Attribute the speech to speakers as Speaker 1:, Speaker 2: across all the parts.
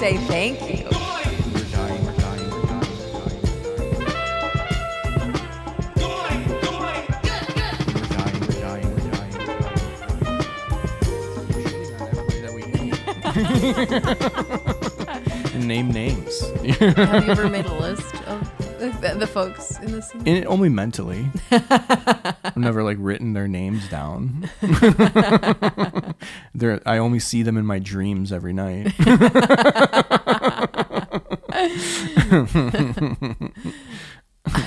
Speaker 1: Okay, thank you.
Speaker 2: We're dying. And name names.
Speaker 1: Have you ever made a list of the folks in the scene?
Speaker 2: Only mentally. I've never written their names down. I only see them in my dreams every night.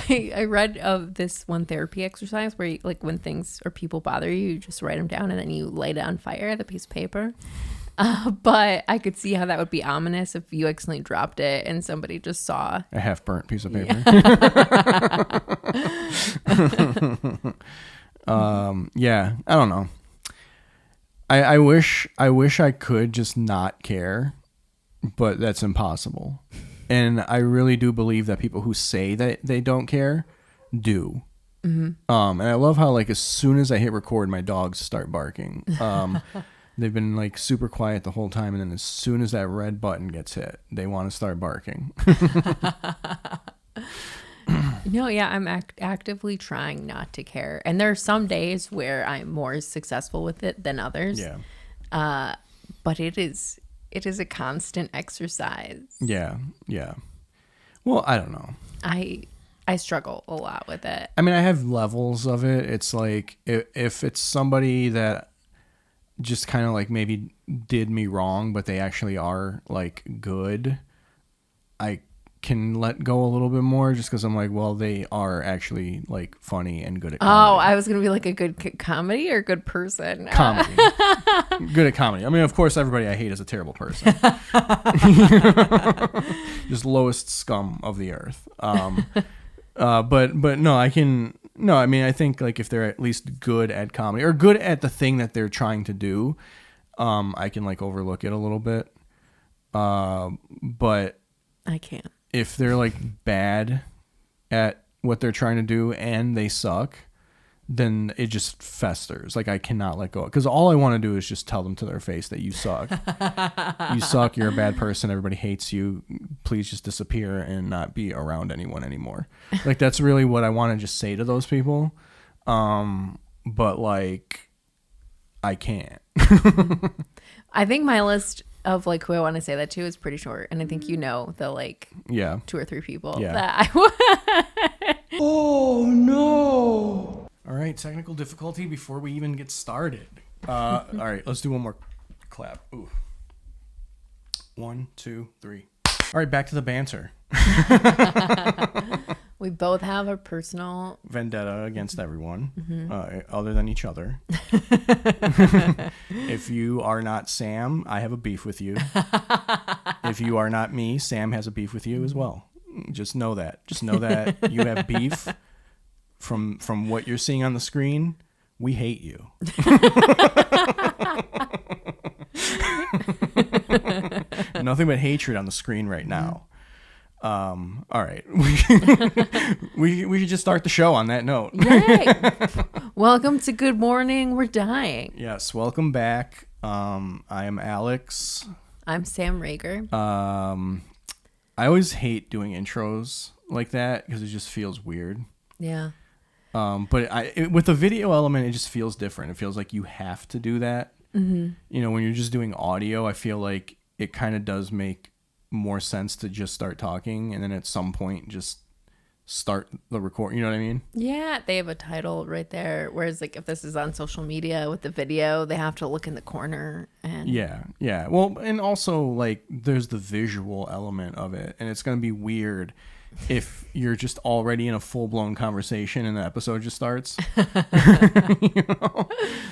Speaker 1: I read of this one therapy exercise where you, when things or people bother you, you just write them down and then you light it on fire, the piece of paper. But I could see how that would be ominous if you accidentally dropped it and somebody just saw
Speaker 2: a half-burnt piece of paper. Yeah, I don't know. I wish I could just not care, but that's impossible. And I really do believe that people who say that they don't care do. Mm-hmm. And I love how as soon as I hit record, my dogs start barking. They've been super quiet the whole time, and then as soon as that red button gets hit, they want to start barking.
Speaker 1: No, yeah, I'm actively trying not to care. And there are some days where I'm more successful with it than others.
Speaker 2: Yeah.
Speaker 1: But it is a constant exercise.
Speaker 2: Yeah. Well, I don't know.
Speaker 1: I struggle a lot with it.
Speaker 2: I mean, I have levels of it. It's if it's somebody that just kind of maybe did me wrong, but they actually are good, I can let go a little bit more just because I'm well, they are actually funny and good at comedy.
Speaker 1: Oh, I was going to be a good comedy or good person.
Speaker 2: Comedy. Good at comedy. I mean, of course, everybody I hate is a terrible person. Just lowest scum of the earth. But no, I can... No, I mean, I think if they're at least good at comedy or good at the thing that they're trying to do, I can overlook it a little bit. But
Speaker 1: I can't.
Speaker 2: If they're bad at what they're trying to do and they suck, then it just festers. I cannot let go. Because all I want to do is just tell them to their face that you suck. You suck. You're a bad person. Everybody hates you. Please just disappear and not be around anyone anymore. That's really what I want to just say to those people. But I can't.
Speaker 1: I think my list of who I want to say that to is pretty short, and I think the
Speaker 2: yeah
Speaker 1: 2 or 3 people
Speaker 2: yeah.
Speaker 1: that I
Speaker 2: Oh no! All right, technical difficulty before we even get started. All right, let's do one more clap. Ooh. 1, 2, 3. All right, back to the banter.
Speaker 1: We both have a personal
Speaker 2: vendetta against everyone, other than each other. If you are not Sam, I have a beef with you. If you are not me, Sam has a beef with you as well. Just know that. Just know that you have beef from what you're seeing on the screen. We hate you. Nothing but hatred on the screen right now. All right. We should just start the show on that note.
Speaker 1: Yay! Welcome to Good Morning, We're Dying.
Speaker 2: Yes, welcome back. I am Alex.
Speaker 1: I'm Sam Rager.
Speaker 2: I always hate doing intros like that because it just feels weird.
Speaker 1: Yeah.
Speaker 2: But with the video element, it just feels different. It feels like you have to do that. Mm-hmm. When you're just doing audio, I feel like it kind of does make more sense to just start talking and then at some point just start the record. You know what I mean? Yeah,
Speaker 1: they have a title right there. Whereas if this is on social media with the video, they have to look in the corner. And
Speaker 2: yeah. Well, and also there's the visual element of it, and it's gonna be weird if you're just already in a full-blown conversation and the episode just starts.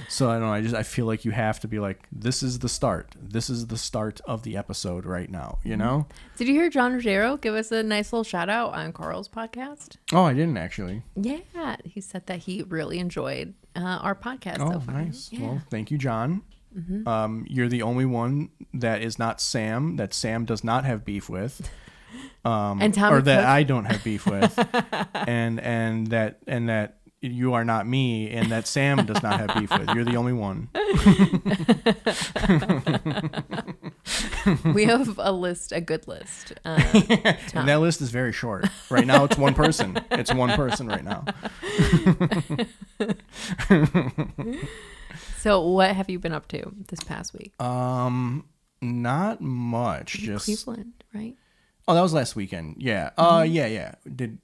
Speaker 2: So I don't know, I feel like you have to be this is the start of the episode right now,
Speaker 1: Did you hear John Ruggiero give us a nice little shout out on Carl's podcast?
Speaker 2: Oh, I didn't actually.
Speaker 1: Yeah, he said that he really enjoyed our podcast.
Speaker 2: Oh,
Speaker 1: so far.
Speaker 2: Nice.
Speaker 1: Yeah.
Speaker 2: Well, thank you, John. Mm-hmm. You're the only one that is not Sam, that Sam does not have beef with.
Speaker 1: And Tommy
Speaker 2: or that Cook. I don't have beef with, and that you are not me, and that Sam does not have beef with. You're the only one.
Speaker 1: We have a good list.
Speaker 2: And that list is very short. Right now, it's one person. It's one person right now.
Speaker 1: So what have you been up to this past week?
Speaker 2: Not much. Just
Speaker 1: Cleveland, right?
Speaker 2: Oh, that was last weekend. Yeah. Yeah.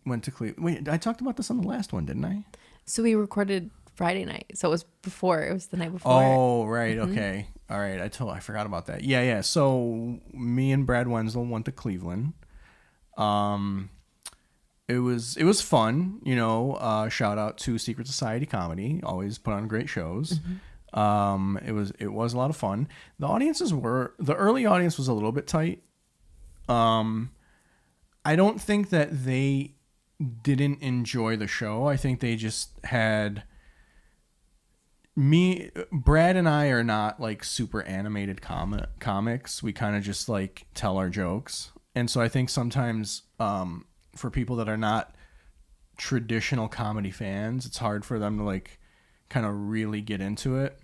Speaker 2: Went to Cleveland. Wait, I talked about this on the last one, didn't I?
Speaker 1: So we recorded Friday night. So it was before. It was the night before.
Speaker 2: Oh, right. Okay. All right. I forgot about that. Yeah. So me and Brad Wenzel went to Cleveland. It was fun, shout out to Secret Society Comedy. Always put on great shows. It was a lot of fun. The early audience was a little bit tight. I don't think that they didn't enjoy the show. I think they just had Brad and I are not like super animated comics. We kind of just like tell our jokes. And so I think sometimes, for people that are not traditional comedy fans, it's hard for them to like kind of really get into it.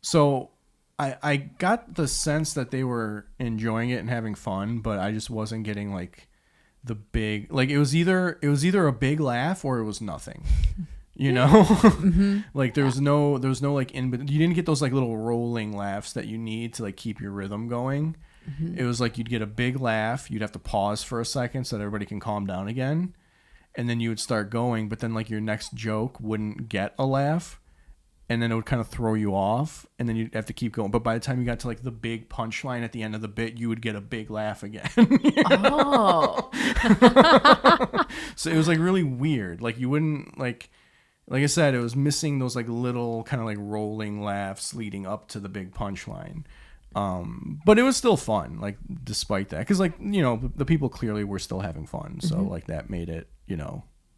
Speaker 2: So I got the sense that they were enjoying it and having fun, but I just wasn't getting like the big, like it was either a big laugh or it was nothing, like there was no like you didn't get those like little rolling laughs that you need to like keep your rhythm going. It was like you'd get a big laugh, you'd have to pause for a second so that everybody can calm down again, and then you would start going, but then like your next joke wouldn't get a laugh, and then it would kind of throw you off, and then you'd have to keep going. But by the time you got to like the big punchline at the end of the bit, you would get a big laugh again.
Speaker 1: Oh.
Speaker 2: So it was like really weird. Like you wouldn't like I said, it was missing those like little kind of like rolling laughs leading up to the big punchline. But it was still fun, like despite that, because like the people clearly were still having fun, so like that made it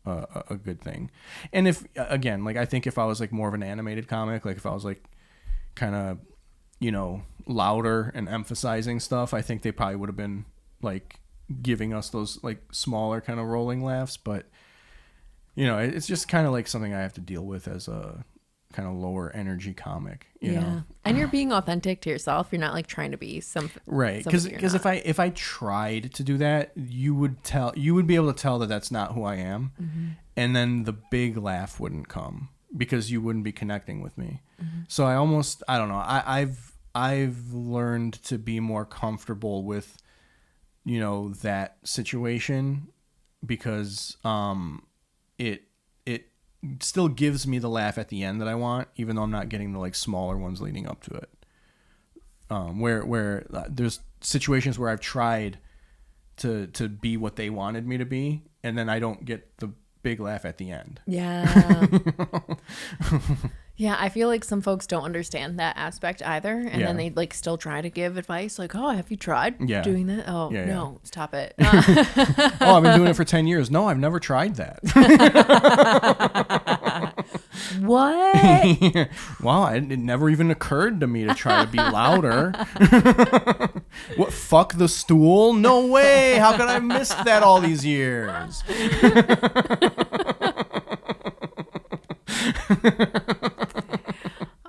Speaker 2: a good thing. And if again, like I think if I was like more of an animated comic, like if I was like kind of louder and emphasizing stuff, I think they probably would have been like giving us those like smaller kind of rolling laughs. But it's just kind of like something I have to deal with as a kind of lower energy comic, you know?
Speaker 1: And you're being authentic to yourself. You're not like trying to be
Speaker 2: right. Because if I tried to do that, you would be able to tell that that's not who I am. And then the big laugh wouldn't come because you wouldn't be connecting with me. So I don't know. I've learned to be more comfortable with, that situation because, it still gives me the laugh at the end that I want, even though I'm not getting the like smaller ones leading up to it. Where there's situations where I've tried to be what they wanted me to be, and then I don't get the big laugh at the end.
Speaker 1: Yeah. Yeah, I feel like some folks don't understand that aspect either, and then they like still try to give advice like, "Oh, have you tried doing that?" Oh, no, stop it.
Speaker 2: Oh, I've been doing it for 10 years. No, I've never tried that.
Speaker 1: What?
Speaker 2: Wow, it never even occurred to me to try to be louder. What, fuck the stool? No way. How could I have missed that all these years?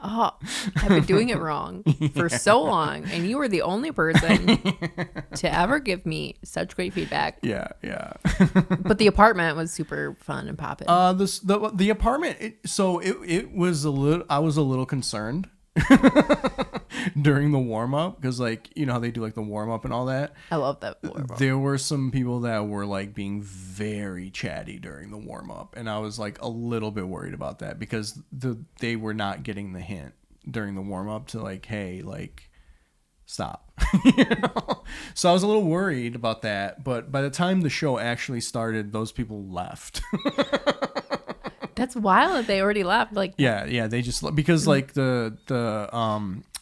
Speaker 1: Oh, I've been doing it wrong for so long, and you were the only person to ever give me such great feedback.
Speaker 2: Yeah.
Speaker 1: But the apartment was super fun and poppin'.
Speaker 2: The apartment. It was a little. I was a little concerned during the warm up because, like, how they do like the warm up and all that.
Speaker 1: I love that warm up.
Speaker 2: There were some people that were like being very chatty during the warm up, and I was like a little bit worried about that because they were not getting the hint during the warm up to like, hey, like, stop. So I was a little worried about that, but by the time the show actually started, those people left.
Speaker 1: That's wild that they already left. Like,
Speaker 2: yeah, they just because like the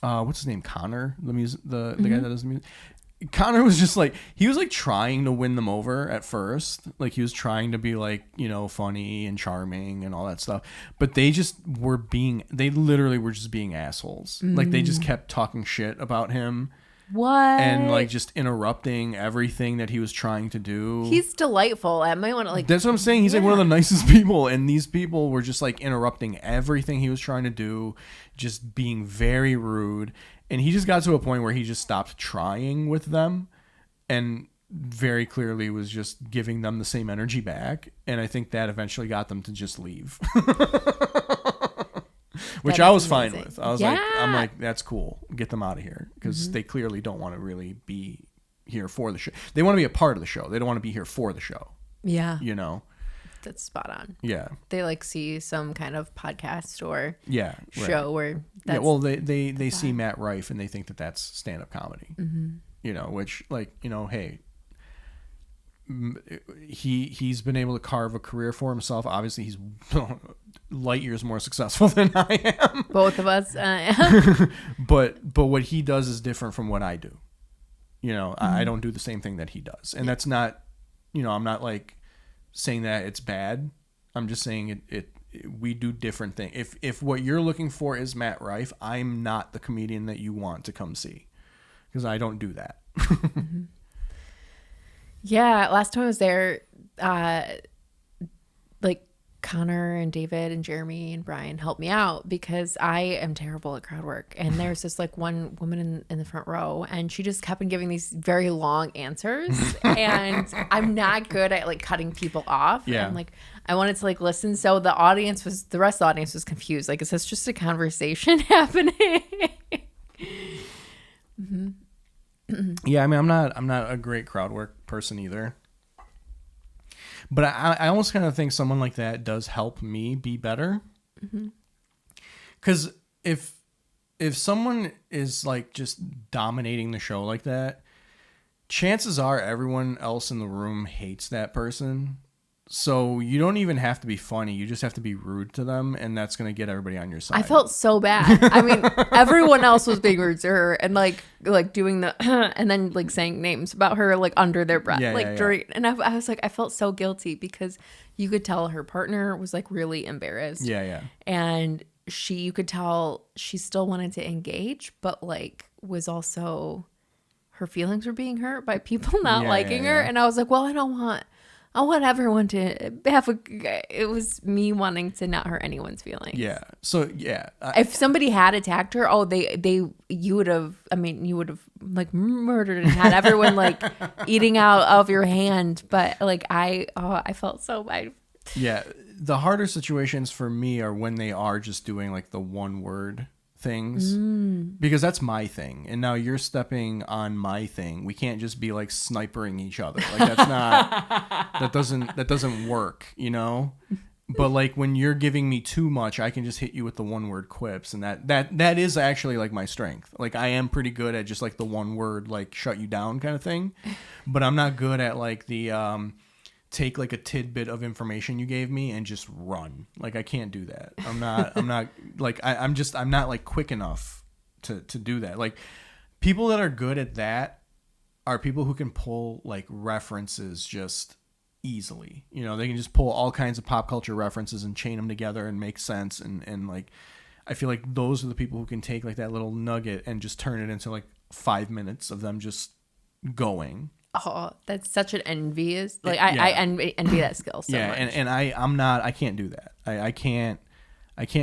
Speaker 2: what's his name, Connor, the guy that does the music. Connor was just like, he was like trying to win them over at first, like he was trying to be like, funny and charming and all that stuff, but they literally were just being assholes. Like they just kept talking shit about him
Speaker 1: What?
Speaker 2: And like just interrupting everything that he was trying to do.
Speaker 1: He's delightful. I might want to like.
Speaker 2: That's what I'm saying. He's like one of the nicest people, and these people were just like interrupting everything he was trying to do, just being very rude. And he just got to a point where he just stopped trying with them, and very clearly was just giving them the same energy back. And I think that eventually got them to just leave. Which I was fine with. I was like, that's cool. Get them out of here. Because they clearly don't want to really be here for the show. They want to be a part of the show. They don't want to be here for the show.
Speaker 1: Yeah.
Speaker 2: You know?
Speaker 1: That's spot on.
Speaker 2: Yeah.
Speaker 1: They like see some kind of podcast or
Speaker 2: right.
Speaker 1: show where that's...
Speaker 2: Yeah, well, they see Matt Rife and they think that that's stand-up comedy. You know, which, like, you know, hey... He's been able to carve a career for himself. Obviously, he's light years more successful than I am.
Speaker 1: Both of us.
Speaker 2: But what he does is different from what I do. You know, I don't do the same thing that he does, and that's not. You know, I'm not like saying that it's bad. I'm just saying we do different things. If what you're looking for is Matt Rife, I'm not the comedian that you want to come see, because I don't do that.
Speaker 1: Yeah, last time I was there, like Connor and David and Jeremy and Brian helped me out because I am terrible at crowd work. And there's this like one woman in the front row, and she just kept on giving these very long answers. And I'm not good at like cutting people off.
Speaker 2: Yeah.
Speaker 1: And like I wanted to like listen. So the rest of the audience was confused. Like, is this just a conversation happening?
Speaker 2: Yeah, I mean, I'm not a great crowd work person either. But I almost kind of think someone like that does help me be better. Because if someone is like just dominating the show like that, chances are everyone else in the room hates that person. So you don't even have to be funny. You just have to be rude to them, and that's going to get everybody on your side.
Speaker 1: I felt so bad. I mean, everyone else was being rude to her and like doing the and then like saying names about her like under their breath, during. And I was like, I felt so guilty because you could tell her partner was like really embarrassed.
Speaker 2: Yeah.
Speaker 1: And you could tell she still wanted to engage, but like was also her feelings were being hurt by people not liking her. And I was like, well, I want everyone to have it was me wanting to not hurt anyone's feelings.
Speaker 2: Yeah. So yeah.
Speaker 1: If somebody had attacked her, you would have like murdered and had everyone like eating out of your hand. But like I felt so bad.
Speaker 2: Yeah. The harder situations for me are when they are just doing like the one word things, because that's my thing, and now you're stepping on my thing. We can't just be like snipering each other. Like that's not that doesn't work, you know. But like when you're giving me too much, I can just hit you with the one word quips, and that is actually like my strength. Like I am pretty good at just like the one word like shut you down kind of thing, but I'm not good at like the take like a tidbit of information you gave me and just run. Like I can't do that. I'm not like I'm not like quick enough to do that. Like people that are good at that are people who can pull like references just easily. You know, they can just pull all kinds of pop culture references and chain them together and make sense. And like I feel like those are the people who can take like that little nugget and just turn it into like 5 minutes of them just going.
Speaker 1: Oh, that's such an envious. Like I envy that skill so much.
Speaker 2: And I can't do that. I can't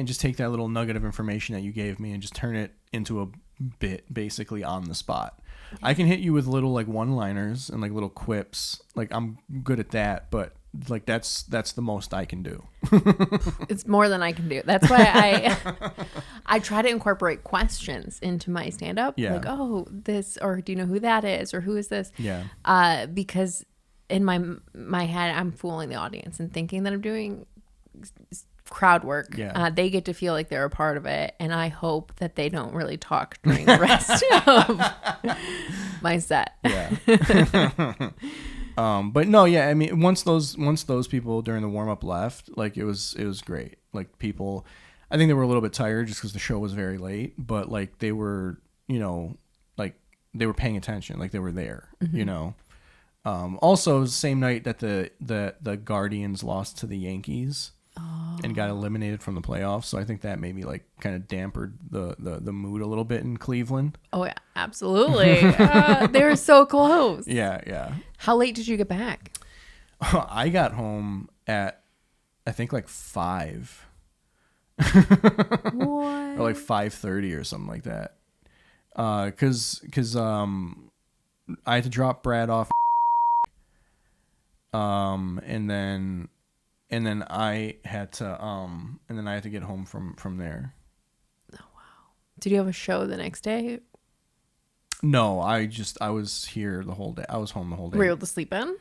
Speaker 2: just take that little nugget of information that you gave me and just turn it into a bit basically on the spot. I can hit you with little like one-liners and like little quips. Like I'm good at that, but like that's the most I can do.
Speaker 1: It's more than I can do. That's why I try to incorporate questions into my stand-up.
Speaker 2: Yeah.
Speaker 1: Like, oh, this, or do you know who that is, or who is this?
Speaker 2: Yeah.
Speaker 1: Because in my head, I'm fooling the audience and thinking that I'm doing crowd work.
Speaker 2: Yeah.
Speaker 1: They get to feel like they're a part of it, and I hope that they don't really talk during the rest of my set.
Speaker 2: Yeah. But no, yeah, I mean, once those people during the warm up left, like it was great. Like people, I think they were a little bit tired just because the show was very late, but like they were, you know, like they were paying attention, like they were there, you know. Also, it was the same night that the Guardians lost to the Yankees. and got eliminated from the playoffs. So I think that maybe like kind of dampened the mood a little bit in Cleveland.
Speaker 1: Oh yeah, absolutely. They were so close.
Speaker 2: Yeah.
Speaker 1: How late did you get back?
Speaker 2: I got home at, I think like 5.
Speaker 1: What?
Speaker 2: Or like 5:30 or something like that. Cause I had to drop Brad off. And then I had to get home from there.
Speaker 1: Oh wow. Did you have a show the next day?
Speaker 2: No, I was here the whole day. I was home the whole day.
Speaker 1: Were you able to sleep in?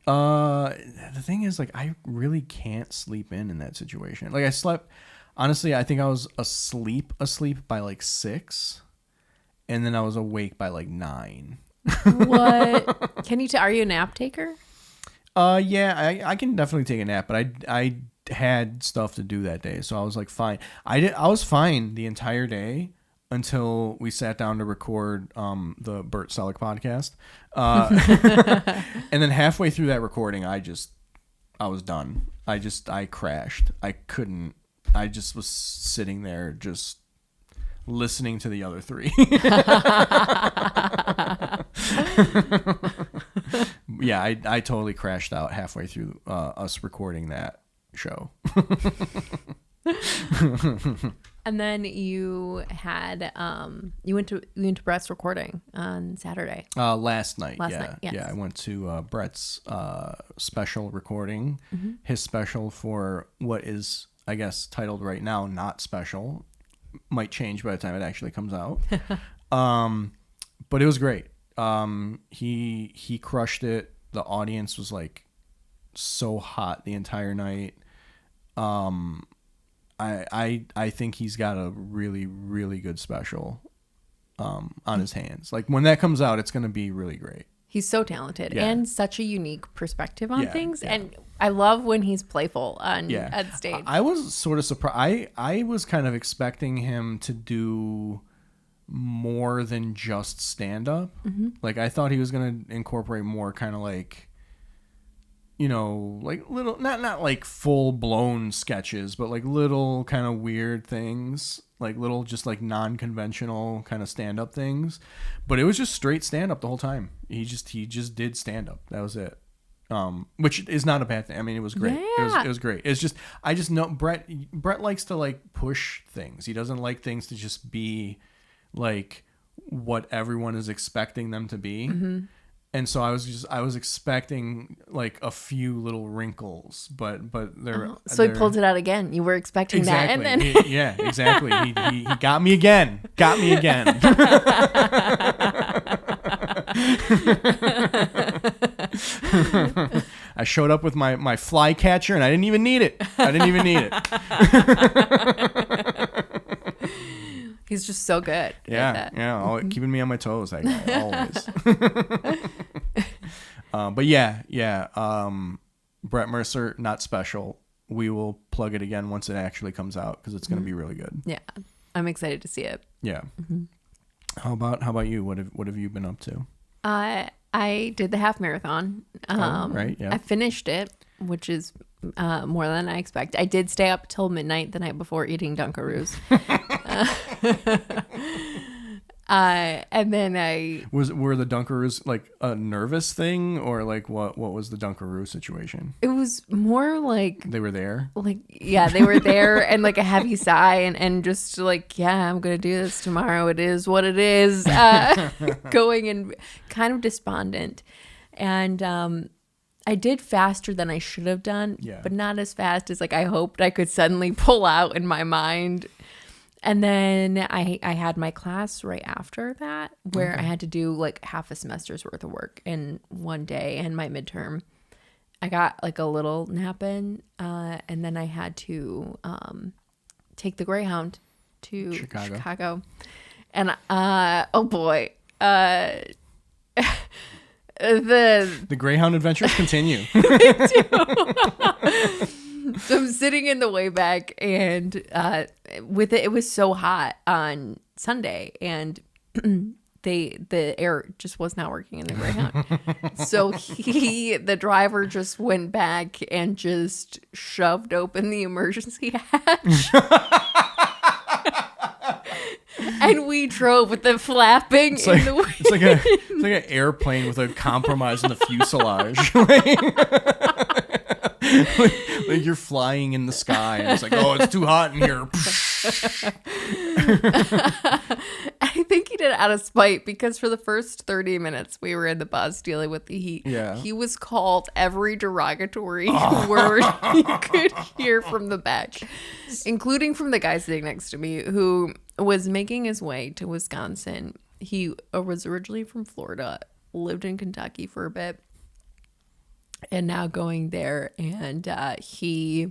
Speaker 2: The thing is, like, I really can't sleep in that situation. Like, I slept, honestly, I think I was asleep by like 6, and then I was awake by like 9.
Speaker 1: What? Are you a nap taker?
Speaker 2: Yeah, I can definitely take a nap, but I had stuff to do that day, so I was like fine. I was fine the entire day until we sat down to record the Burt Selleck podcast. And then halfway through that recording, I was done. I crashed. I couldn't. I just was sitting there just listening to the other 3. Yeah, I totally crashed out halfway through us recording that show.
Speaker 1: And then you had you went to Brett's recording on Saturday.
Speaker 2: Last night.
Speaker 1: Yes.
Speaker 2: Yeah, I went to Brett's special recording. Mm-hmm. His special for what is, I guess, titled right now Not Special. Might change by the time it actually comes out. But it was great. He crushed it. The audience was like so hot the entire night. I think he's got a really, really good special on his hands. Like when that comes out, it's going to be really great.
Speaker 1: He's so talented and such a unique perspective on things.
Speaker 2: Yeah.
Speaker 1: And I love when he's playful on stage.
Speaker 2: I was sort of surprised. I was kind of expecting him to do more than just stand up. Mm-hmm. Like I thought he was going to incorporate more kind of like, you know, like little, not like full blown sketches, but like little kind of weird things, like little just like non-conventional kind of stand up things. But it was just straight stand up the whole time. He just did stand up. That was it. Which is not a bad thing. I mean, it was great.
Speaker 1: Yeah.
Speaker 2: It was great. It's just, I just know Brett likes to like push things. He doesn't like things to just be like what everyone is expecting them to be. Mm-hmm. And so I was expecting like a few little wrinkles, but they're
Speaker 1: so he pulled it out again. You were expecting
Speaker 2: exactly.
Speaker 1: that, and then
Speaker 2: yeah, exactly. He got me again. I showed up with my fly catcher, and I didn't even need it.
Speaker 1: He's just so good.
Speaker 2: Yeah. Keeping me on my toes, that guy, always. But yeah. Brett Mercer, Not Special. We will plug it again once it actually comes out because it's going to be really good.
Speaker 1: Yeah, I'm excited to see it.
Speaker 2: Yeah. Mm-hmm. How about you? What have you been up to?
Speaker 1: I did the half marathon.
Speaker 2: Right. Yeah.
Speaker 1: I finished it, which is more than I expect. I did stay up till midnight the night before eating Dunkaroos. And then were the Dunkaroos like a nervous thing, or like what was the Dunkaroo situation? It was more like
Speaker 2: they were there.
Speaker 1: Like they were there, and like a heavy sigh, and just like I'm gonna do this tomorrow. It is what it is. Going and kind of despondent, and I did faster than I should have done, but not as fast as like I hoped I could suddenly pull out in my mind. And then I had my class right after that where I had to do like half a semester's worth of work in one day, and my midterm. I got like a little nap in, and then I had to take the Greyhound to Chicago. And oh boy, the
Speaker 2: Greyhound adventures continue.
Speaker 1: So I'm sitting in the way back, and it was so hot on Sunday, and the air just was not working in the Greyhound. So the driver just went back and just shoved open the emergency hatch. And we drove with the flapping in the wind.
Speaker 2: It's like an airplane with a compromise in the fuselage. Like you're flying in the sky and it's like, oh, it's too hot in here.
Speaker 1: I think he did it out of spite because for the first 30 minutes we were in the bus dealing with the heat.
Speaker 2: Yeah.
Speaker 1: He was called every derogatory word you could hear from the back, including from the guy sitting next to me who was making his way to Wisconsin. He was originally from Florida, lived in Kentucky for a bit, and now going there. And he,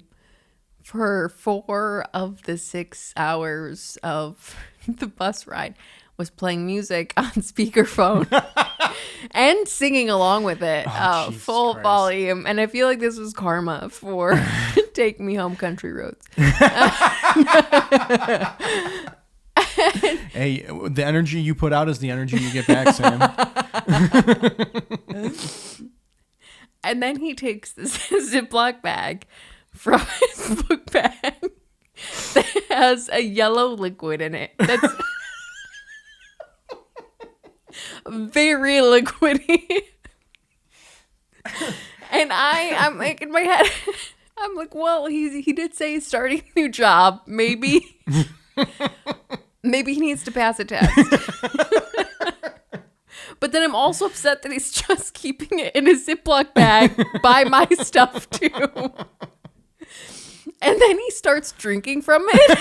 Speaker 1: for 4 of the 6 hours of the bus ride, was playing music on speakerphone and singing along with it, full
Speaker 2: Christ.
Speaker 1: volume. And I feel like this was karma for Take Me Home Country Roads.
Speaker 2: Hey, the energy you put out is the energy you get back, Sam.
Speaker 1: And then he takes this Ziploc bag from his book bag that has a yellow liquid in it. That's very liquidy. And I'm like, in my head, I'm like, well, he did say he's starting a new job. Maybe he needs to pass a test. But then I'm also upset that he's just keeping it in a Ziploc bag by my stuff too. And then he starts drinking from it.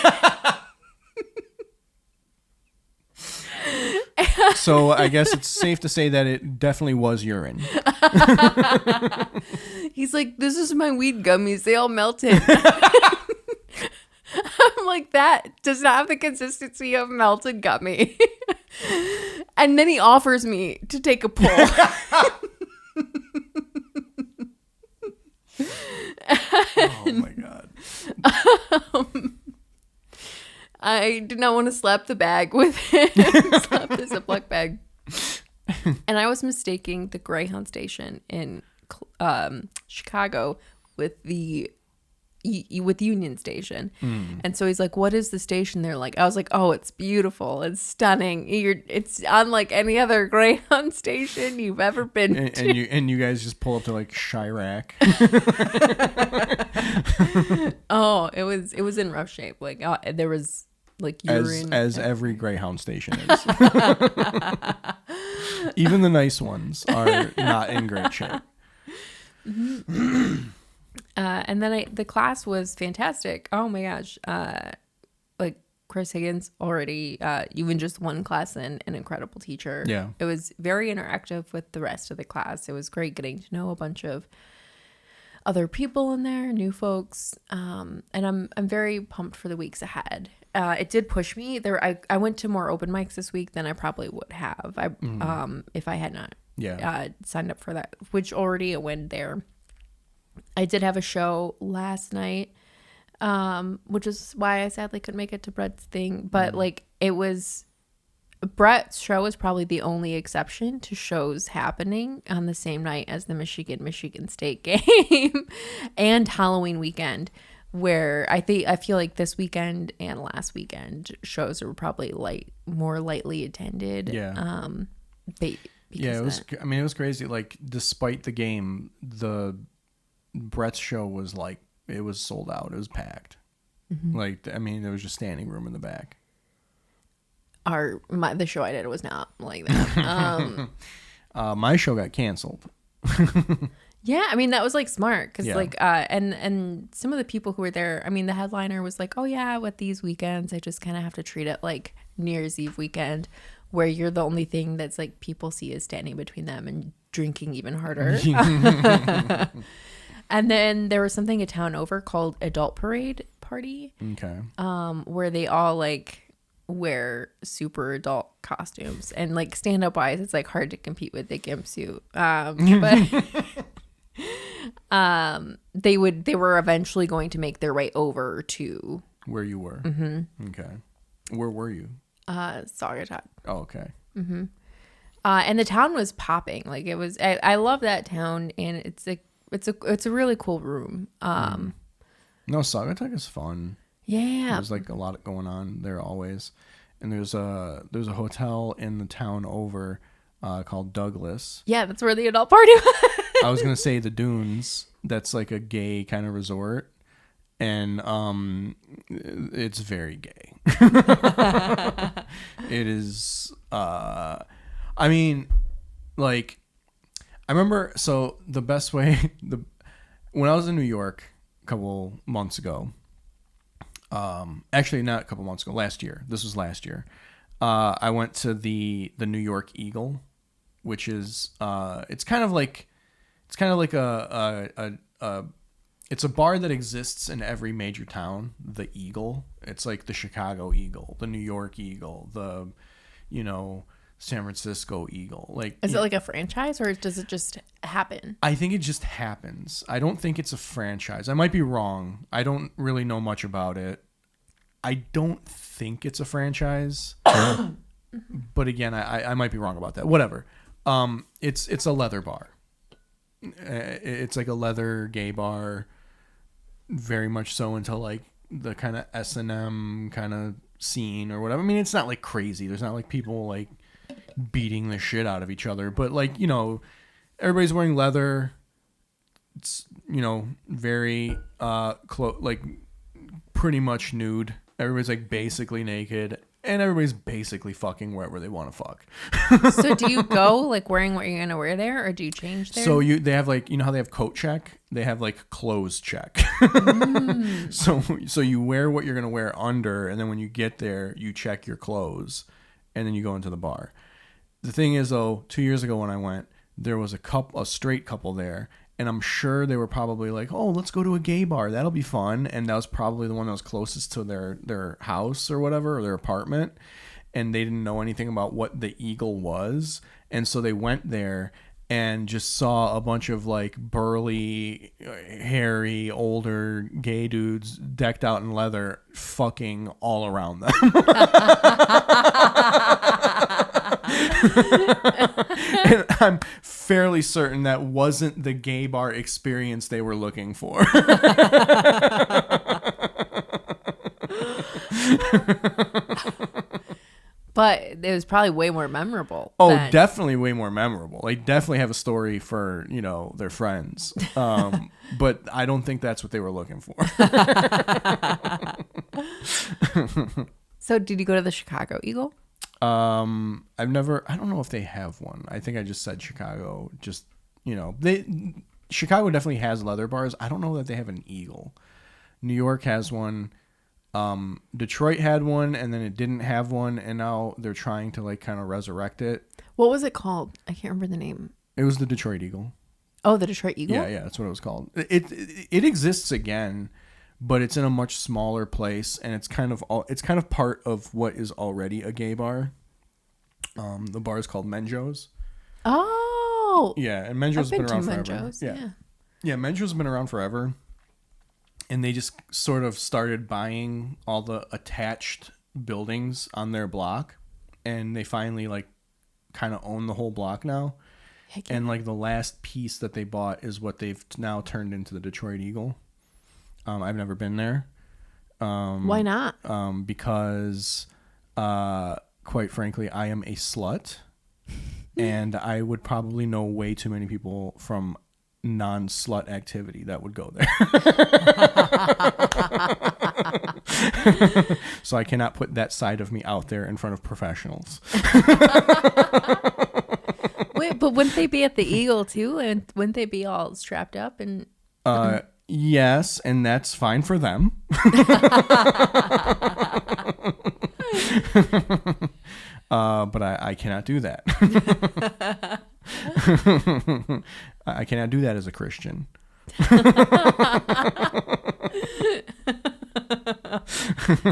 Speaker 2: So I guess it's safe to say that it definitely was urine.
Speaker 1: He's like, this is my weed gummies. They all melted. I'm like, that does not have the consistency of melted gummy. And then he offers me to take a pull.
Speaker 2: Oh my God.
Speaker 1: I did not want to slap the bag with him. Slap the Ziploc bag. And I was mistaking the Greyhound station in Chicago with the Union Station. And so he's like, what is the station there like? I was like, oh, it's beautiful, it's stunning, it's unlike any other Greyhound station you've ever been to.
Speaker 2: And you guys just pull up to like Chirac.
Speaker 1: Oh, it was in rough shape. Like there was like urine
Speaker 2: as every Greyhound station is. Even the nice ones are not in great shape.
Speaker 1: And then the class was fantastic. Oh my gosh. Like Chris Higgins already, even just one class in, an incredible teacher.
Speaker 2: Yeah.
Speaker 1: It was very interactive with the rest of the class. It was great getting to know a bunch of other people in there, new folks. And I'm very pumped for the weeks ahead. It did push me there. I went to more open mics this week than I probably would have. If I had not signed up for that, which already a win there. I did have a show last night, which is why I sadly couldn't make it to Brett's thing. But like, it was Brett's show is probably the only exception to shows happening on the same night as the Michigan State game and Halloween weekend, where I feel like this weekend and last weekend shows are probably more lightly attended.
Speaker 2: Yeah. It was. I mean, it was crazy. Like, despite the game, Brett's show was like, it was sold out. It was packed. Mm-hmm. Like, I mean, there was just standing room in the back.
Speaker 1: The show I did was not like that.
Speaker 2: My show got canceled.
Speaker 1: Yeah, I mean, that was like smart because and some of the people who were there, I mean, the headliner was like, oh yeah, with these weekends, I just kind of have to treat it like New Year's Eve weekend, where you're the only thing that's like people see is standing between them and drinking even harder. And then there was something a town over called Adult Parade Party. Okay. Where they all like wear super adult costumes, and like stand up wise, it's like hard to compete with the gimp suit. But they were eventually going to make their way over to
Speaker 2: where you were. Mm-hmm. Okay. Where were you?
Speaker 1: Saugatuck.
Speaker 2: Oh, okay.
Speaker 1: Mm-hmm. And the town was popping. Like it was. I love that town, and it's a really cool room.
Speaker 2: No, Saugatuck is fun.
Speaker 1: Yeah.
Speaker 2: There's like a lot going on there always, and there's a hotel in the town over called Douglas.
Speaker 1: Yeah, that's where the adult party was.
Speaker 2: I was gonna say the Dunes. That's like a gay kind of resort, and it's very gay. It is. I mean, like, I remember. So the best way when I was in New York a couple months ago. Actually, not a couple months ago. Last year. This was last year. I went to the New York Eagle, which is it's kind of like it's a bar that exists in every major town. The Eagle. It's like the Chicago Eagle, the New York Eagle, the San Francisco Eagle. Like,
Speaker 1: is it like a franchise, or does it just happen?
Speaker 2: I think it just happens. I don't think it's a franchise. I might be wrong. I don't really know much about it. I don't think it's a franchise. But again, I might be wrong about that. Whatever. It's a leather bar. It's like a leather gay bar, very much so, until like the kind of S&M kind of scene or whatever. I mean, it's not like crazy. There's not like people like beating the shit out of each other, but like, everybody's wearing leather. It's, very like pretty much nude. Everybody's like basically naked, and everybody's basically fucking wherever they want to fuck.
Speaker 1: So do you go like wearing what you're gonna wear there, or do you change there?
Speaker 2: So they have like, how they have coat check? They have like clothes check. So you wear what you're gonna wear under, and then when you get there, you check your clothes, and then you go into the bar. The thing is, though, 2 years ago when I went, there was a straight couple there, and I'm sure they were probably like, "Oh, let's go to a gay bar. That'll be fun." And that was probably the one that was closest to their house or whatever, or their apartment. And they didn't know anything about what the Eagle was, and so they went there and just saw a bunch of like burly, hairy, older gay dudes decked out in leather, fucking all around them. And I'm fairly certain that wasn't the gay bar experience they were looking for.
Speaker 1: But it was probably way more memorable.
Speaker 2: Oh, definitely way more memorable. They definitely have a story for, their friends. But I don't think that's what they were looking for.
Speaker 1: So did you go to the Chicago Eagle?
Speaker 2: I don't know if they have one. I think I just said Chicago. Just, Chicago definitely has leather bars. I don't know that they have an Eagle. New York has one. Detroit had one, and then it didn't have one, and now they're trying to like kind of resurrect it.
Speaker 1: What was it called? I can't remember the name.
Speaker 2: It was the Detroit Eagle.
Speaker 1: Oh, the Detroit Eagle?
Speaker 2: Yeah, that's what it was called. It exists again, but it's in a much smaller place, and it's kind of part of what is already a gay bar. The bar is called Menjo's.
Speaker 1: Oh.
Speaker 2: Yeah, and Menjo's been around forever.
Speaker 1: Menjo's,
Speaker 2: Yeah, Menjo's been around forever. And they just sort of started buying all the attached buildings on their block, and they finally like kind of own the whole block now. Heck yeah. And like the last piece that they bought is what they've now turned into the Detroit Eagle. I've never been there.
Speaker 1: Why not?
Speaker 2: Because quite frankly, I am a slut, and I would probably know way too many people from non-slut activity that would go there. So I cannot put that side of me out there in front of professionals.
Speaker 1: Wait, but wouldn't they be at the Eagle too? And wouldn't they be all strapped up? And
Speaker 2: yes, and that's fine for them. But I cannot do that. I cannot do that as a Christian.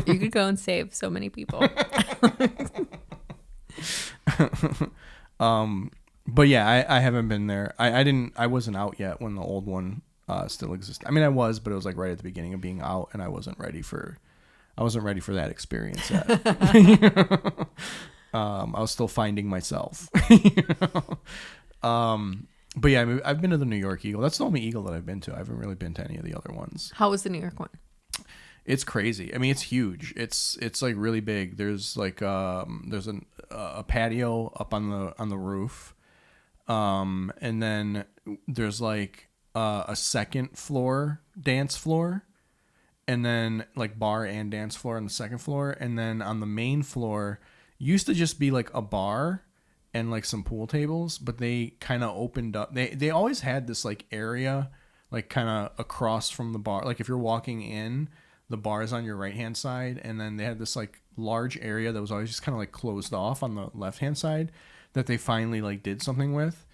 Speaker 1: You could go and save so many people.
Speaker 2: But yeah, I haven't been there. I wasn't out yet when the old one still existed. I mean, I was, but it was like right at the beginning of being out, and I wasn't ready for that experience yet. I was still finding myself. You know? But yeah, I mean, I've been to the New York Eagle. That's the only Eagle that I've been to. I haven't really been to any of the other ones.
Speaker 1: How was the New York one?
Speaker 2: It's crazy. I mean, it's huge. It's like really big. There's like there's a patio up on the roof, and then there's like a second floor dance floor, and then like bar and dance floor on the second floor, and then on the main floor used to just be like a bar and like some pool tables, but they kind of opened up. They always had this like area like kind of across from the bar. Like if you're walking in, the bar is on your right hand side, and then they had this like large area that was always just kind of like closed off on the left hand side that they finally like did something with,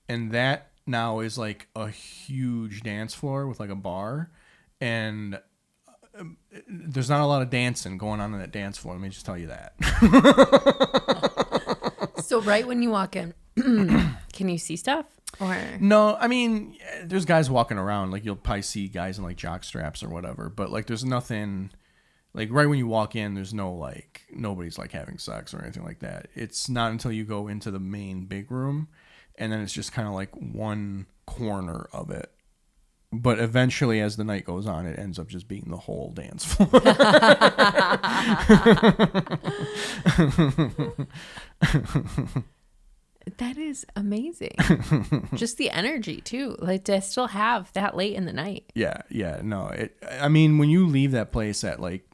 Speaker 2: and that now is like a huge dance floor with like a bar, and there's not a lot of dancing going on that dance floor. Let me just tell you that.
Speaker 1: So right when you walk in, can you see stuff? Or
Speaker 2: No, I mean, there's guys walking around. Like you'll probably see guys in like jock straps or whatever. But like, there's nothing. Like right when you walk in, there's no like nobody's like having sex or anything like that. It's not until you go into the main big room, and then it's just kind of like one corner of it. But eventually, as the night goes on, it ends up just being the whole dance floor.
Speaker 1: that is amazing. Just the energy too, like to still have that late in the night.
Speaker 2: Yeah, no. I mean, when you leave that place at like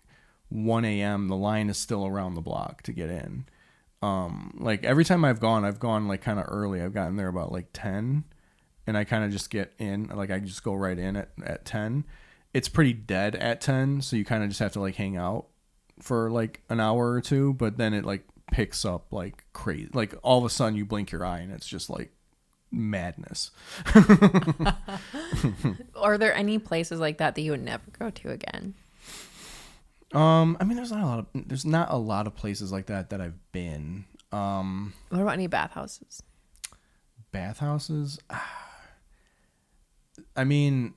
Speaker 2: 1 a.m., the line is still around the block to get in. Like every time I've gone like kind of early. I've gotten there about like 10. And I kind of just get in, like I just go right in at 10. It's pretty dead at 10, so you kind of just have to like hang out for like an hour or two, but then it like picks up like crazy. Like all of a sudden you blink your eye and it's just like madness.
Speaker 1: Are there any places like that you would never go to again?
Speaker 2: I mean, there's not a lot of places like that I've been.
Speaker 1: What about any bathhouses?
Speaker 2: Bathhouses? I mean,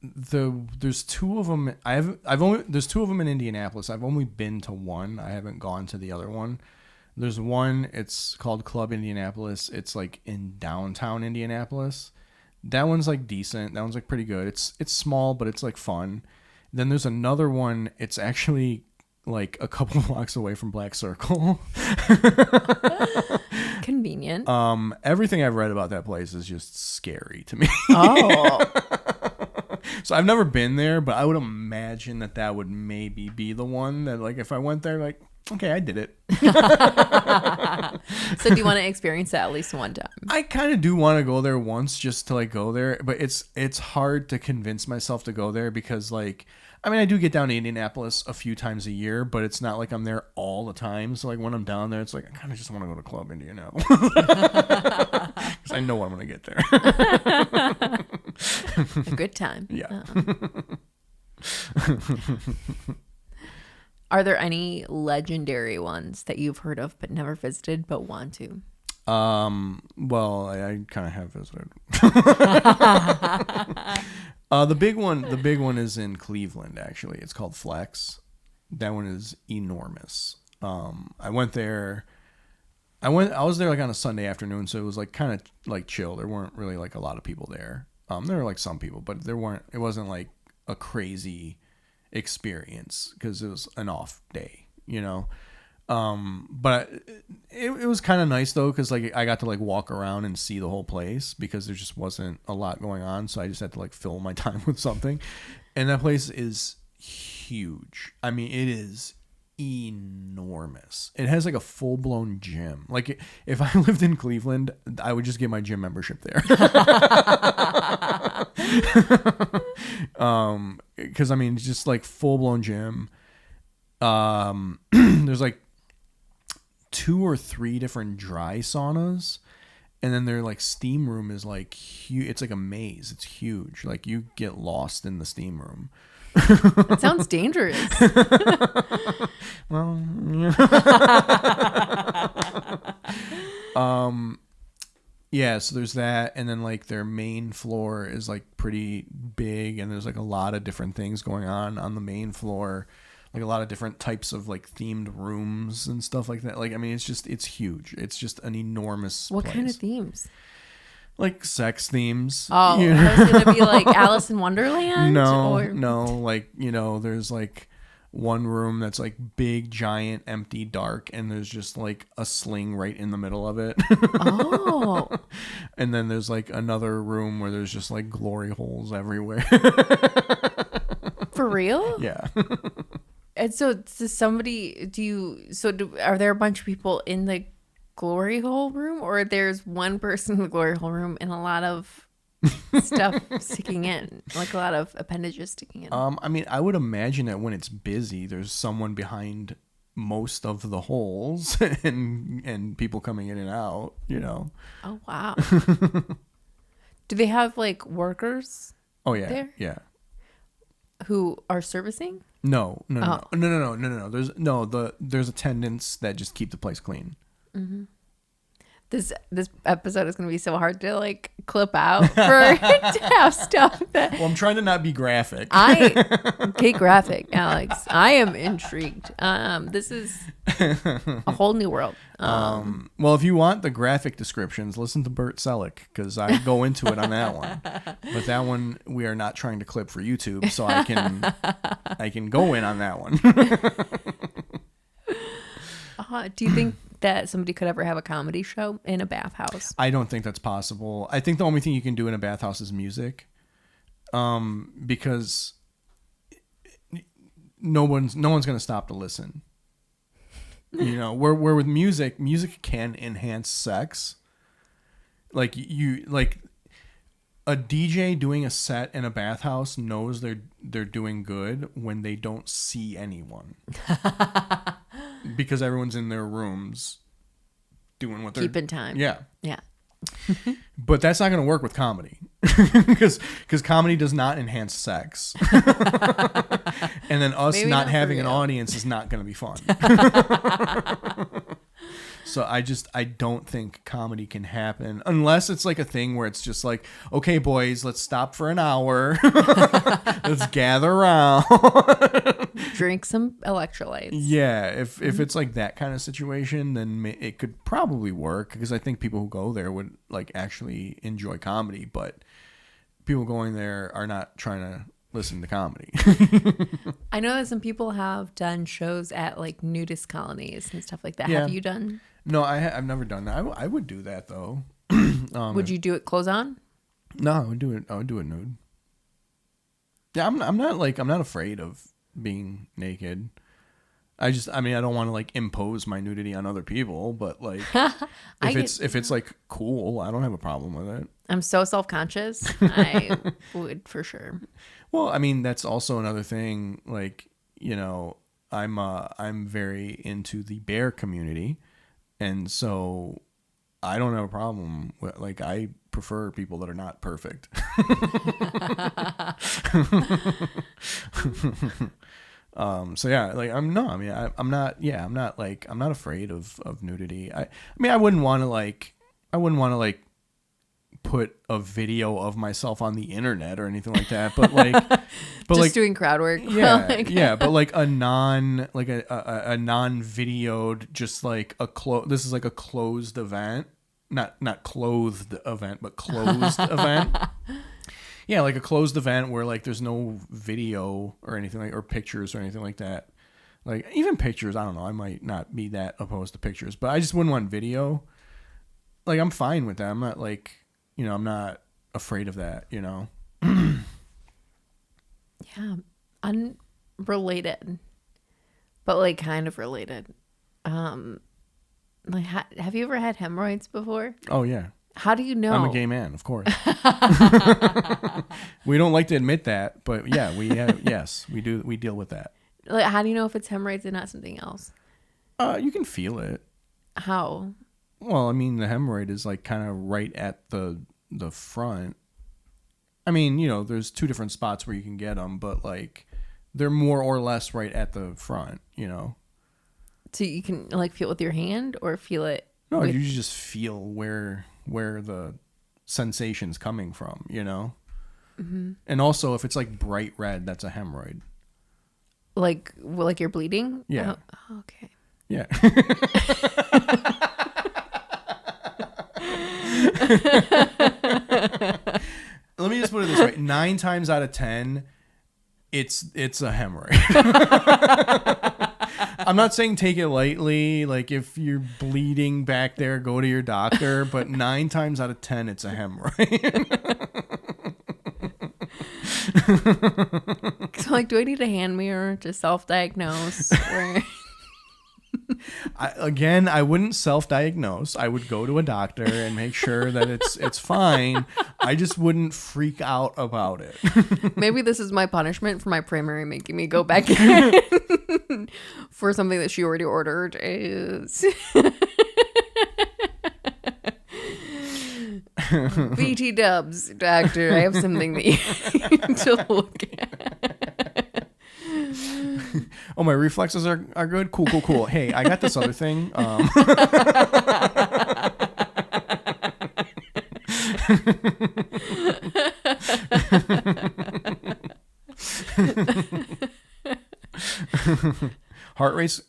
Speaker 2: there's two of them. There's two of them in Indianapolis. I've only been to one. I haven't gone to the other one. There's one. It's called Club Indianapolis. It's like in downtown Indianapolis. That one's like decent. That one's like pretty good. It's small, but it's like fun. Then there's another one. It's actually like a couple blocks away from Black Circle.
Speaker 1: Convenient.
Speaker 2: Everything I've read about that place is just scary to me.
Speaker 1: Oh.
Speaker 2: So I've never been there, but I would imagine that would maybe be the one that like if I went there, like, okay, I did it.
Speaker 1: So do you want to experience that at least one time?
Speaker 2: I kind of do want to go there once just to like go there, but it's hard to convince myself to go there because like, I mean, I do get down to Indianapolis a few times a year, but it's not like I'm there all the time. So like when I'm down there, it's like I kind of just want to go to Club Indianapolis because I know I'm going to get there.
Speaker 1: A good time.
Speaker 2: Yeah.
Speaker 1: Are there any legendary ones that you've heard of but never visited but want to?
Speaker 2: Well, I kind of have visited. The big one is in Cleveland, actually. It's called Flex. That one is enormous. I went there. I was there like on a Sunday afternoon, so it was like kind of like chill. There weren't really like a lot of people there. There were like some people, but it wasn't like a crazy experience because it was an off day, you know. But it was kind of nice though, because like I got to like walk around and see the whole place because there just wasn't a lot going on, so I just had to like fill my time with something. And that place is huge. I mean, it is enormous. It has like a full-blown gym. Like if I lived in Cleveland, I would just get my gym membership there. Because I mean, it's just like full-blown gym. There's like 2 or 3 different dry saunas, and then their like steam room is like huge. It's like a maze. It's huge. Like you get lost in the steam room.
Speaker 1: It sounds dangerous.
Speaker 2: Well, yeah, so there's that, and then like their main floor is like pretty big, and there's like a lot of different things going on the main floor. like a lot of different types of like themed rooms and stuff like that. Like, I mean, it's huge. It's just an enormous
Speaker 1: What
Speaker 2: place.
Speaker 1: kind of themes?
Speaker 2: Like sex themes.
Speaker 1: Oh,
Speaker 2: you know?
Speaker 1: I was gonna be like Alice in Wonderland.
Speaker 2: No, like, there's like one room that's like big, giant, empty, dark, and there's just like a sling right in the middle of it.
Speaker 1: Oh.
Speaker 2: And then there's like another room where there's just like glory holes everywhere.
Speaker 1: For real?
Speaker 2: Yeah.
Speaker 1: And so does somebody are there a bunch of people in the glory hole room, or there's one person in the glory hole room and a lot of stuff sticking in, like a lot of appendages sticking in?
Speaker 2: I mean, I would imagine that when it's busy, there's someone behind most of the holes and people coming in and out,
Speaker 1: Oh, wow. Do they have like workers
Speaker 2: Oh yeah.
Speaker 1: there
Speaker 2: Yeah.
Speaker 1: who are servicing?
Speaker 2: No.
Speaker 1: Oh.
Speaker 2: No. There's attendants that just keep the place clean.
Speaker 1: Mm-hmm. This episode is going to be so hard to like clip out for to have stuff that.
Speaker 2: Well, I'm trying to not be graphic.
Speaker 1: Get graphic, Alex. I am intrigued. This is a whole new world.
Speaker 2: Well, if you want the graphic descriptions, listen to Bert Selleck, because I go into it on that one. But that one we are not trying to clip for YouTube, so I can go in on that one.
Speaker 1: Do you think that somebody could ever have a comedy show in a bathhouse?
Speaker 2: I don't think that's possible. I think the only thing you can do in a bathhouse is music, because no one's going to stop to listen. Where with music can enhance sex. Like a DJ doing a set in a bathhouse knows they're doing good when they don't see anyone. Because everyone's in their rooms doing what they're
Speaker 1: keeping time.
Speaker 2: Yeah.
Speaker 1: Yeah.
Speaker 2: But that's not going to work with comedy, because comedy does not enhance sex. And then us
Speaker 1: Maybe
Speaker 2: not
Speaker 1: not
Speaker 2: having
Speaker 1: for
Speaker 2: an
Speaker 1: you.
Speaker 2: audience is not going to be fun. So I don't think comedy can happen unless it's like a thing where it's just like, okay, boys, let's stop for an hour. Let's gather around.
Speaker 1: Drink some electrolytes.
Speaker 2: Yeah, if it's like that kind of situation, then it could probably work, because I think people who go there would like actually enjoy comedy, but people going there are not trying to listen to comedy.
Speaker 1: I know that some people have done shows at like nudist colonies and stuff like that.
Speaker 2: Yeah.
Speaker 1: Have you done?
Speaker 2: No, I've never done that. I would do that though.
Speaker 1: Would you do it clothes on?
Speaker 2: No, I would do it nude. Yeah, I'm not afraid of being naked. I don't want to like impose my nudity on other people, but like if it's like cool, I don't have a problem with it.
Speaker 1: I'm so self-conscious. I would for sure.
Speaker 2: Well, I mean, that's also another thing. Like, I'm very into the bear community, and so I don't have a problem with, like, I prefer people that are not perfect. So yeah, like I'm not afraid of nudity. I mean, I wouldn't want to put a video of myself on the internet or anything like that, but like,
Speaker 1: just doing crowd work.
Speaker 2: Yeah, yeah, but like a non-videoed, just like this is like a closed event, not clothed event, but closed event. Yeah, like a closed event where like there's no video or anything or pictures or anything like that. Like even pictures, I don't know, I might not be that opposed to pictures, but I just wouldn't want video. Like I'm fine with that. I'm not like, I'm not afraid of that,
Speaker 1: Yeah, unrelated, but like kind of related. Like, have you ever had hemorrhoids before?
Speaker 2: Oh yeah.
Speaker 1: How do you know?
Speaker 2: I'm a gay man, of course. We don't like to admit that, but yeah, yes, we do. We deal with that.
Speaker 1: Like, how do you know if it's hemorrhoids and not something else?
Speaker 2: You can feel it.
Speaker 1: How?
Speaker 2: Well, I mean, the hemorrhoid is like kind of right at the front. I mean, there's two different spots where you can get them, but like they're more or less right at the front.
Speaker 1: So you can like feel it with your hand or feel it?
Speaker 2: No, you just feel where the sensation's coming from. Mm-hmm. And also, if it's like bright red, that's a hemorrhoid.
Speaker 1: Like you're bleeding?
Speaker 2: Yeah.
Speaker 1: Oh, okay.
Speaker 2: Yeah. Let me just put it this way: 9 times out of 10, it's a hemorrhoid. I'm not saying take it lightly. Like if you're bleeding back there, go to your doctor. But 9 times out of 10, it's a hemorrhoid.
Speaker 1: So like, do I need a hand mirror to self-diagnose? Or...
Speaker 2: I wouldn't self-diagnose. I would go to a doctor and make sure that it's fine. I just wouldn't freak out about it.
Speaker 1: Maybe this is my punishment for my primary making me go back in for something that she already ordered is BT dubs, doctor. I have something that you need to look at.
Speaker 2: Oh, my reflexes are good. Cool. Hey, I got this other thing. Heart rate's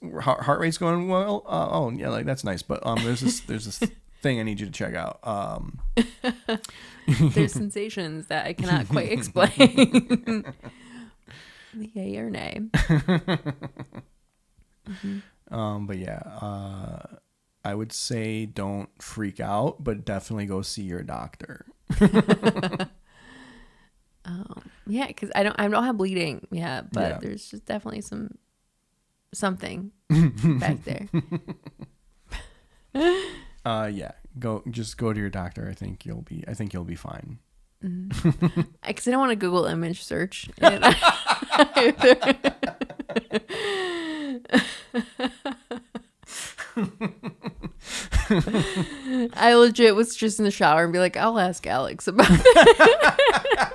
Speaker 2: going well. Oh yeah, like that's nice. But there's this thing I need you to check out.
Speaker 1: There's sensations that I cannot quite explain. Yay or nay.
Speaker 2: But yeah, I would say don't freak out, but definitely go see your doctor.
Speaker 1: Yeah, because I don't have bleeding. Yeah, but
Speaker 2: Yeah.
Speaker 1: there's just definitely something back there.
Speaker 2: Yeah, go to your doctor. I think you'll be fine.
Speaker 1: Because I don't want to Google image search. I legit was just in the shower and be like, I'll ask Alex about that.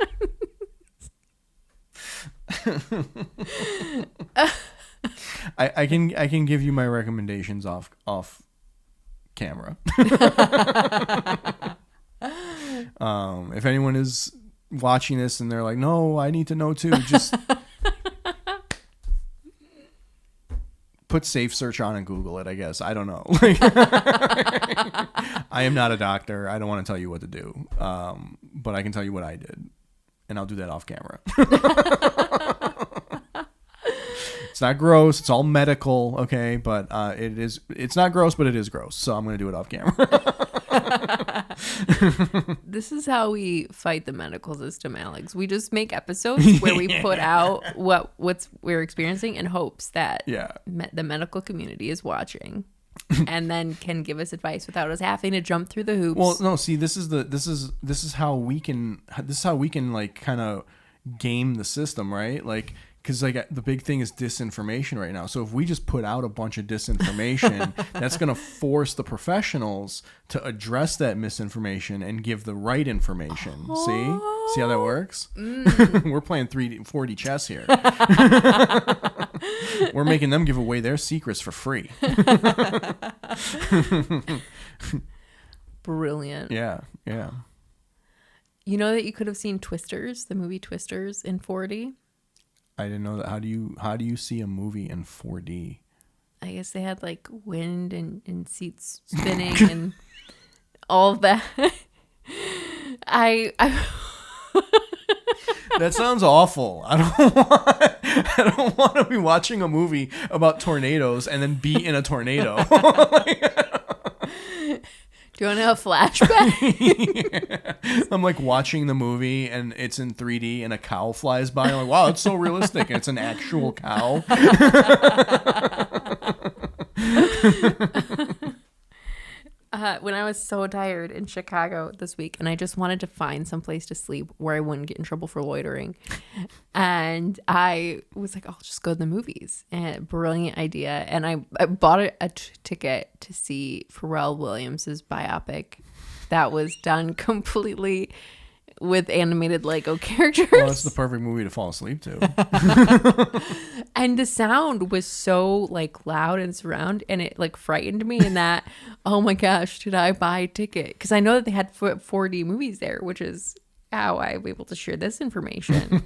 Speaker 2: I can give you my recommendations off camera. If anyone is watching this and they're like, no, I need to know too, just put safe search on and Google it, I guess. I don't know. I am not a doctor. I don't want to tell you what to do. But I can tell you what I did. And I'll do that off camera. It's not gross. It's all medical, okay? But it's not gross, but it is gross. So I'm going to do it off camera.
Speaker 1: This is how we fight the medical system, Alex. We just make episodes where we put out what we're experiencing in hopes that the medical community is watching and then can give us advice without us having to jump through the hoops.
Speaker 2: Well, no, see, this is how we can like kind of game the system, right? Like, because like the big thing is disinformation right now. So if we just put out a bunch of disinformation, that's going to force the professionals to address that misinformation and give the right information. See how that works? We're playing 4D chess here. We're making them give away their secrets for free.
Speaker 1: Brilliant.
Speaker 2: Yeah.
Speaker 1: You know that you could have seen Twisters, the movie Twisters, in 4D?
Speaker 2: I didn't know that. How do you see a movie in 4D?
Speaker 1: I guess they had like wind and seats spinning and all of that. I
Speaker 2: That sounds awful. I don't want to be watching a movie about tornadoes and then be in a tornado.
Speaker 1: Do you want to have a flashback?
Speaker 2: I'm like watching the movie and it's in 3D and a cow flies by. I'm like, wow, it's so realistic. And it's an actual cow.
Speaker 1: When I was so tired in Chicago this week and I just wanted to find some place to sleep where I wouldn't get in trouble for loitering. And I was like, I'll just go to the movies. And brilliant idea. And I bought a ticket to see Pharrell Williams' biopic that was done completely with animated Lego characters.
Speaker 2: Well, that's the perfect movie to fall asleep to.
Speaker 1: And the sound was so like loud and surround, and it like frightened me in that, oh my gosh, did I buy a ticket? Because I know that they had 4D movies there, which is how I'm able to share this information.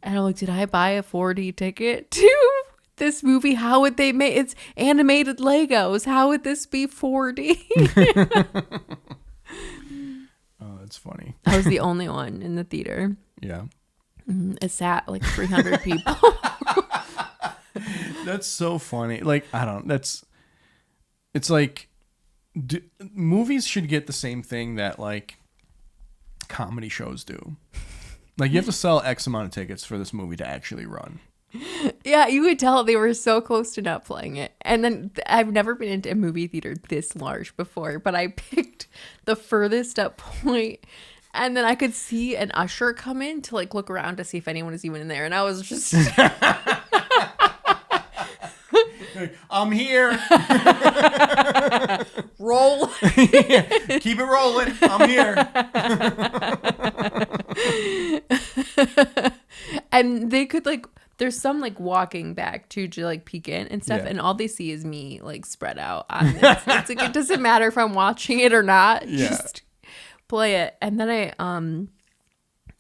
Speaker 1: And I'm like, did I buy a 4D ticket to this movie? How would they make it's animated Legos? How would this be 4D?
Speaker 2: Oh, that's funny.
Speaker 1: I was the only one in the theater.
Speaker 2: Yeah.
Speaker 1: It sat like 300 people.
Speaker 2: That's so funny. Like, it's like movies should get the same thing that like comedy shows do. Like, you have to sell X amount of tickets for this movie to actually run.
Speaker 1: Yeah, you could tell they were so close to not playing it. And then I've never been into a movie theater this large before, but I picked the furthest up point, and then I could see an usher come in to like look around to see if anyone was even in there, and I was just
Speaker 3: I'm here.
Speaker 1: roll.
Speaker 3: Keep it rolling. I'm here.
Speaker 1: And they could like, there's some like walking back too to like peek in and stuff,
Speaker 2: Yeah.
Speaker 1: and all they see is me like spread out on this. It's like, it doesn't matter if I'm watching it or not.
Speaker 2: Yeah.
Speaker 1: Just play it. And then I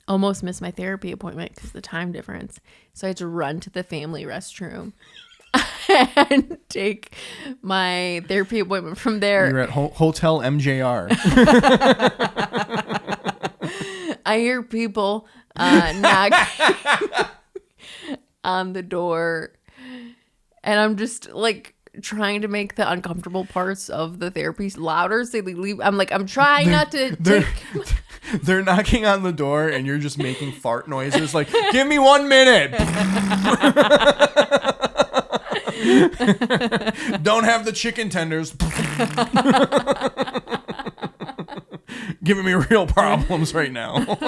Speaker 1: almost missed my therapy appointment because of the time difference. So I had to run to the family restroom and take my therapy appointment from there.
Speaker 2: You're at Hotel MJR.
Speaker 1: I hear people knocking on the door, and I'm just like trying to make the uncomfortable parts of the therapy louder so they leave. I'm like, I'm trying not to
Speaker 2: They're knocking on the door and you're just making fart noises like, give me 1 minute. Don't have the chicken tenders. Giving me real problems right now.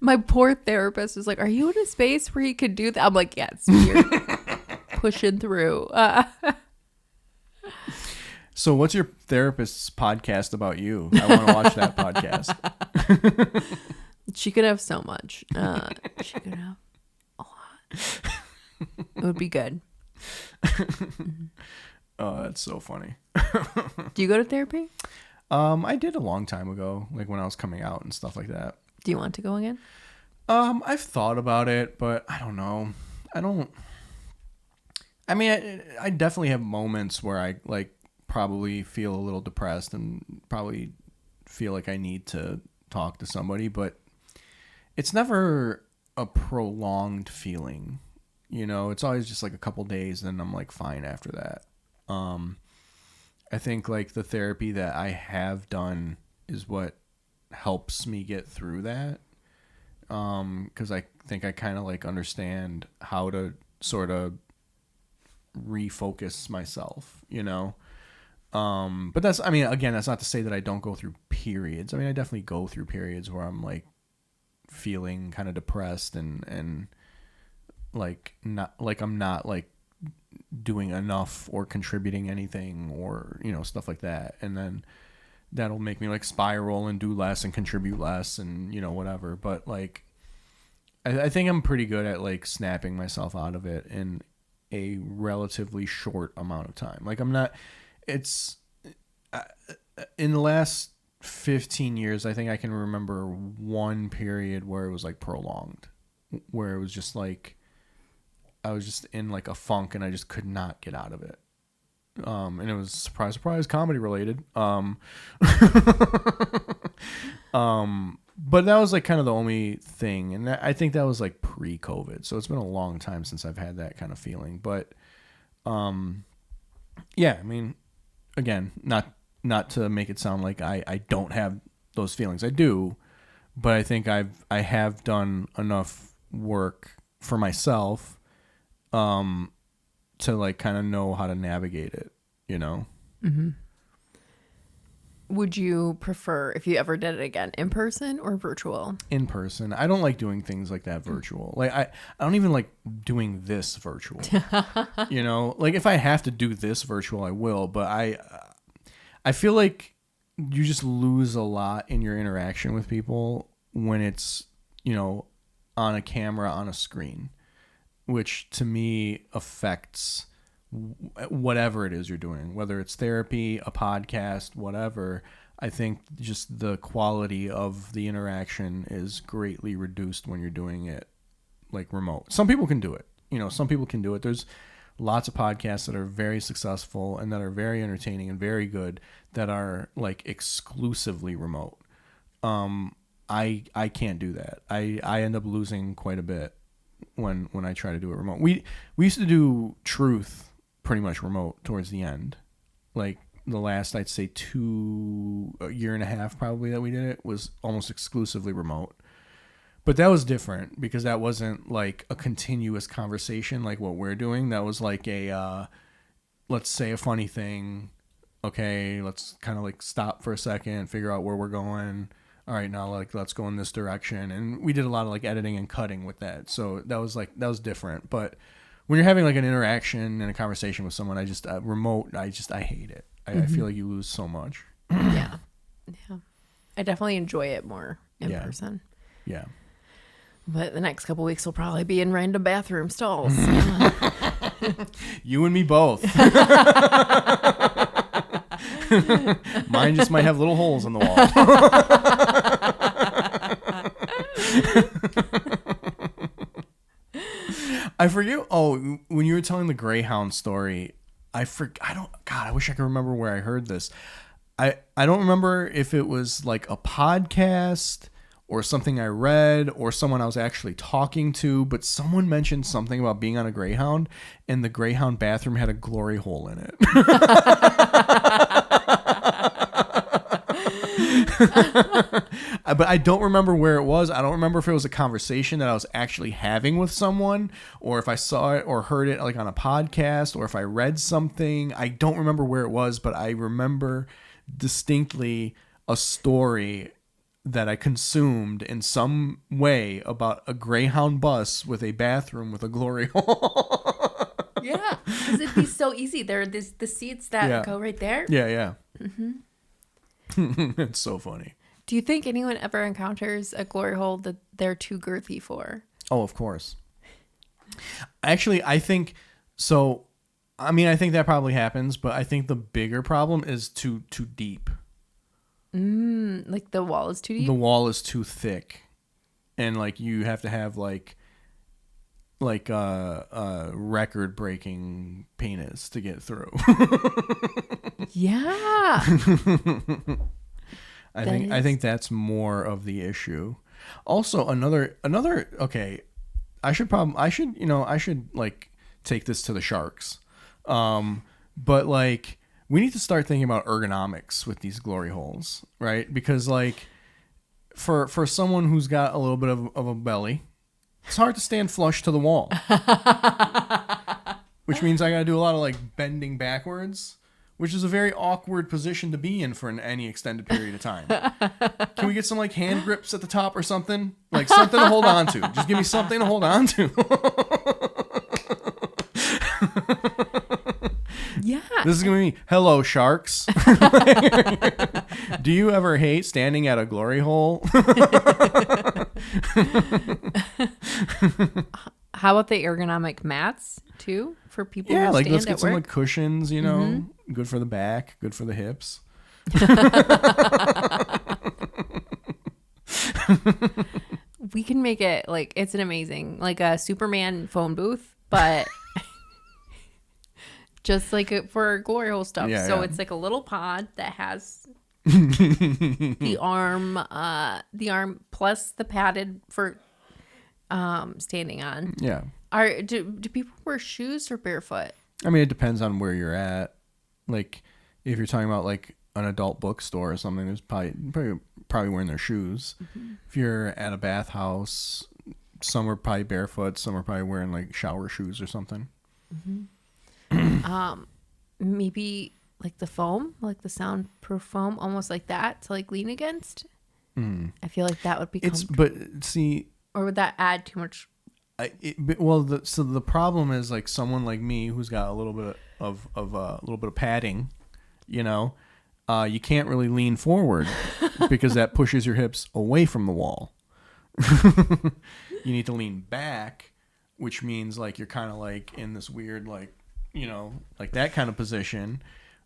Speaker 1: My poor therapist was like, are you in a space where he could do that? I'm like, yes, you're pushing through.
Speaker 2: So what's your therapist's podcast about you? I want to watch that podcast.
Speaker 1: She could have so much. She could have a lot. It would be good.
Speaker 2: Oh, that's so funny.
Speaker 1: Do you go to therapy?
Speaker 2: I did a long time ago, like when I was coming out and stuff like that.
Speaker 1: Do you want to go again?
Speaker 2: I've thought about it, but I don't know. I mean, I definitely have moments where I like probably feel a little depressed and probably feel like I need to talk to somebody, but it's never a prolonged feeling. You know, it's always just like a couple days, then I'm like fine after that. I think like the therapy that I have done is what helps me get through that. 'Cause I think I kind of like understand how to sort of refocus myself, you know? But that's, I mean, again, that's not to say that I don't go through periods. I mean, I definitely go through periods where I'm like feeling kind of depressed and like not like I'm not like doing enough or contributing anything or, you know, stuff like that. And then that'll make me like spiral and do less and contribute less and, you know, whatever. But like, I think I'm pretty good at like snapping myself out of it in a relatively short amount of time. Like I'm not, it's in the last 15 years, I think I can remember one period where it was like prolonged, where it was just like, I was just in like a funk and I just could not get out of it. And it was surprise, comedy related. But that was like kind of the only thing. And I think that was like pre-COVID. So it's been a long time since I've had that kind of feeling. But, yeah, I mean, again, not to make it sound like I don't have those feelings. I do, but I think I have done enough work for myself, to like kind of know how to navigate it, you know?
Speaker 1: Mm-hmm. Would you prefer, if you ever did it again, in person or virtual?
Speaker 2: In person. I don't like doing things like that virtual. Like I don't even like doing this virtual. You know, like if I have to do this virtual, I will. But I feel like you just lose a lot in your interaction with people when it's, you know, on a camera, on a screen, which to me affects whatever it is you're doing, whether it's therapy, a podcast, whatever. I think just the quality of the interaction is greatly reduced when you're doing it like remote. Some people can do it. Some people can do it. There's lots of podcasts that are very successful and that are very entertaining and very good that are like exclusively remote. I can't do that. I end up losing quite a bit when I try to do it remote. We used to do Truth pretty much remote towards the end. Like the last, I'd say a year and a half probably that we did it was almost exclusively remote. But that was different because that wasn't like a continuous conversation like what we're doing. That was like let's say a funny thing. Okay, let's kind of like stop for a second, figure out where we're going. All right, now like let's go in this direction. And we did a lot of like editing and cutting with that. So that was different. But when you're having like an interaction and a conversation with someone, I just remote, I hate it. I feel like you lose so much.
Speaker 1: Yeah. I definitely enjoy it more in person.
Speaker 2: Yeah.
Speaker 1: But the next couple weeks will probably be in random bathroom stalls.
Speaker 2: You and me both. Mine just might have little holes in the wall. I forget. Oh, when you were telling the Greyhound story, I wish I could remember where I heard this. I don't remember if it was like a podcast or something I read or someone I was actually talking to, but someone mentioned something about being on a Greyhound and the Greyhound bathroom had a glory hole in it. But I don't remember where it was. I don't remember if it was a conversation that I was actually having with someone or if I saw it or heard it like on a podcast or if I read something. I don't remember where it was, but I remember distinctly a story that I consumed in some way about a Greyhound bus with a bathroom with a glory hole.
Speaker 1: Yeah, because it'd be so easy. There are the seats that go right there.
Speaker 2: Yeah. It's so funny.
Speaker 1: Do you think anyone ever encounters a glory hole that they're too girthy for?
Speaker 2: Oh, of course. Actually, I think so. I mean, I think that probably happens, but I think the bigger problem is too deep.
Speaker 1: Like the wall is too deep?
Speaker 2: The wall is too thick. And like you have to have like a record breaking penis to get through.
Speaker 1: Yeah.
Speaker 2: I think that's more of the issue. Also another okay, I should like take this to the sharks. But like we need to start thinking about ergonomics with these glory holes, right? Because like for someone who's got a little bit of a belly, it's hard to stand flush to the wall. Which means I got to do a lot of like bending backwards, which is a very awkward position to be in for any extended period of time. Can we get some like hand grips at the top or something? Like something to hold on to. Just give me something to hold on to.
Speaker 1: Yeah.
Speaker 2: This is going to be, hello, sharks. Do you ever hate standing at a glory hole?
Speaker 1: How about the ergonomic mats too for people
Speaker 2: Yeah,
Speaker 1: who
Speaker 2: like
Speaker 1: stand
Speaker 2: let's
Speaker 1: at
Speaker 2: get some
Speaker 1: work?
Speaker 2: like cushions, you know, good for the back, good for the hips.
Speaker 1: We can make it like it's an amazing like a Superman phone booth, but just like for glory hole stuff.
Speaker 2: Yeah,
Speaker 1: so
Speaker 2: yeah.
Speaker 1: it's like a little pod that has the arm plus the padded for standing on.
Speaker 2: Yeah.
Speaker 1: Do people wear shoes or barefoot?
Speaker 2: I mean, it depends on where you're at. Like, if you're talking about like an adult bookstore or something, there's probably wearing their shoes. Mm-hmm. If you're at a bathhouse, some are probably barefoot, some are probably wearing like shower shoes or something.
Speaker 1: Mm-hmm. Maybe like the foam, like the soundproof foam, almost like that to like lean against. I feel like that would be.
Speaker 2: But see,
Speaker 1: or would that add too much?
Speaker 2: So the problem is like someone like me who's got a little bit of padding, you know, you can't really lean forward because that pushes your hips away from the wall. You need to lean back, which means like you're kind of like in this weird like, you know, like that kind of position,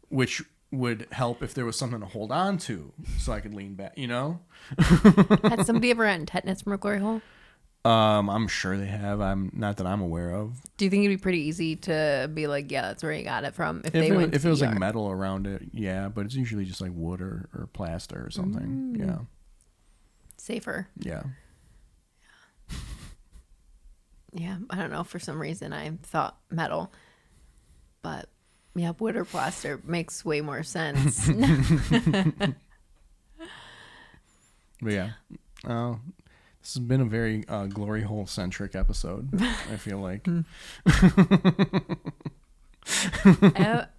Speaker 2: which would help if there was something to hold on to so I could lean back, you know?
Speaker 1: Has somebody ever gotten tetanus from a glory hole?
Speaker 2: I'm sure they have. I'm not that I'm aware of.
Speaker 1: Do you think it'd be pretty easy to be like, yeah, that's where you got it from? If
Speaker 2: It was like
Speaker 1: ER?
Speaker 2: metal around it, yeah, but it's usually just like wood or plaster or something. Yeah.
Speaker 1: Safer.
Speaker 2: Yeah.
Speaker 1: Yeah, I don't know. For some reason, I thought metal, but yeah, wood or plaster makes way more sense.
Speaker 2: But yeah. This has been a very glory hole centric episode, I feel like.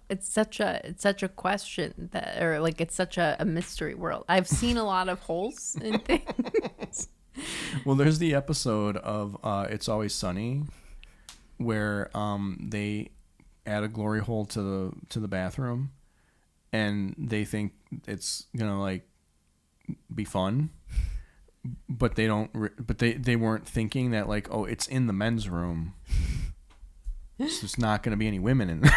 Speaker 1: It's such a question that, or like it's such a mystery world. I've seen a lot of holes in things.
Speaker 2: Well, there's the episode of It's Always Sunny where they add a glory hole to the bathroom, and they think it's gonna like be fun, but they don't. But they weren't thinking that like, oh, it's in the men's room, so there's not gonna be any women in there.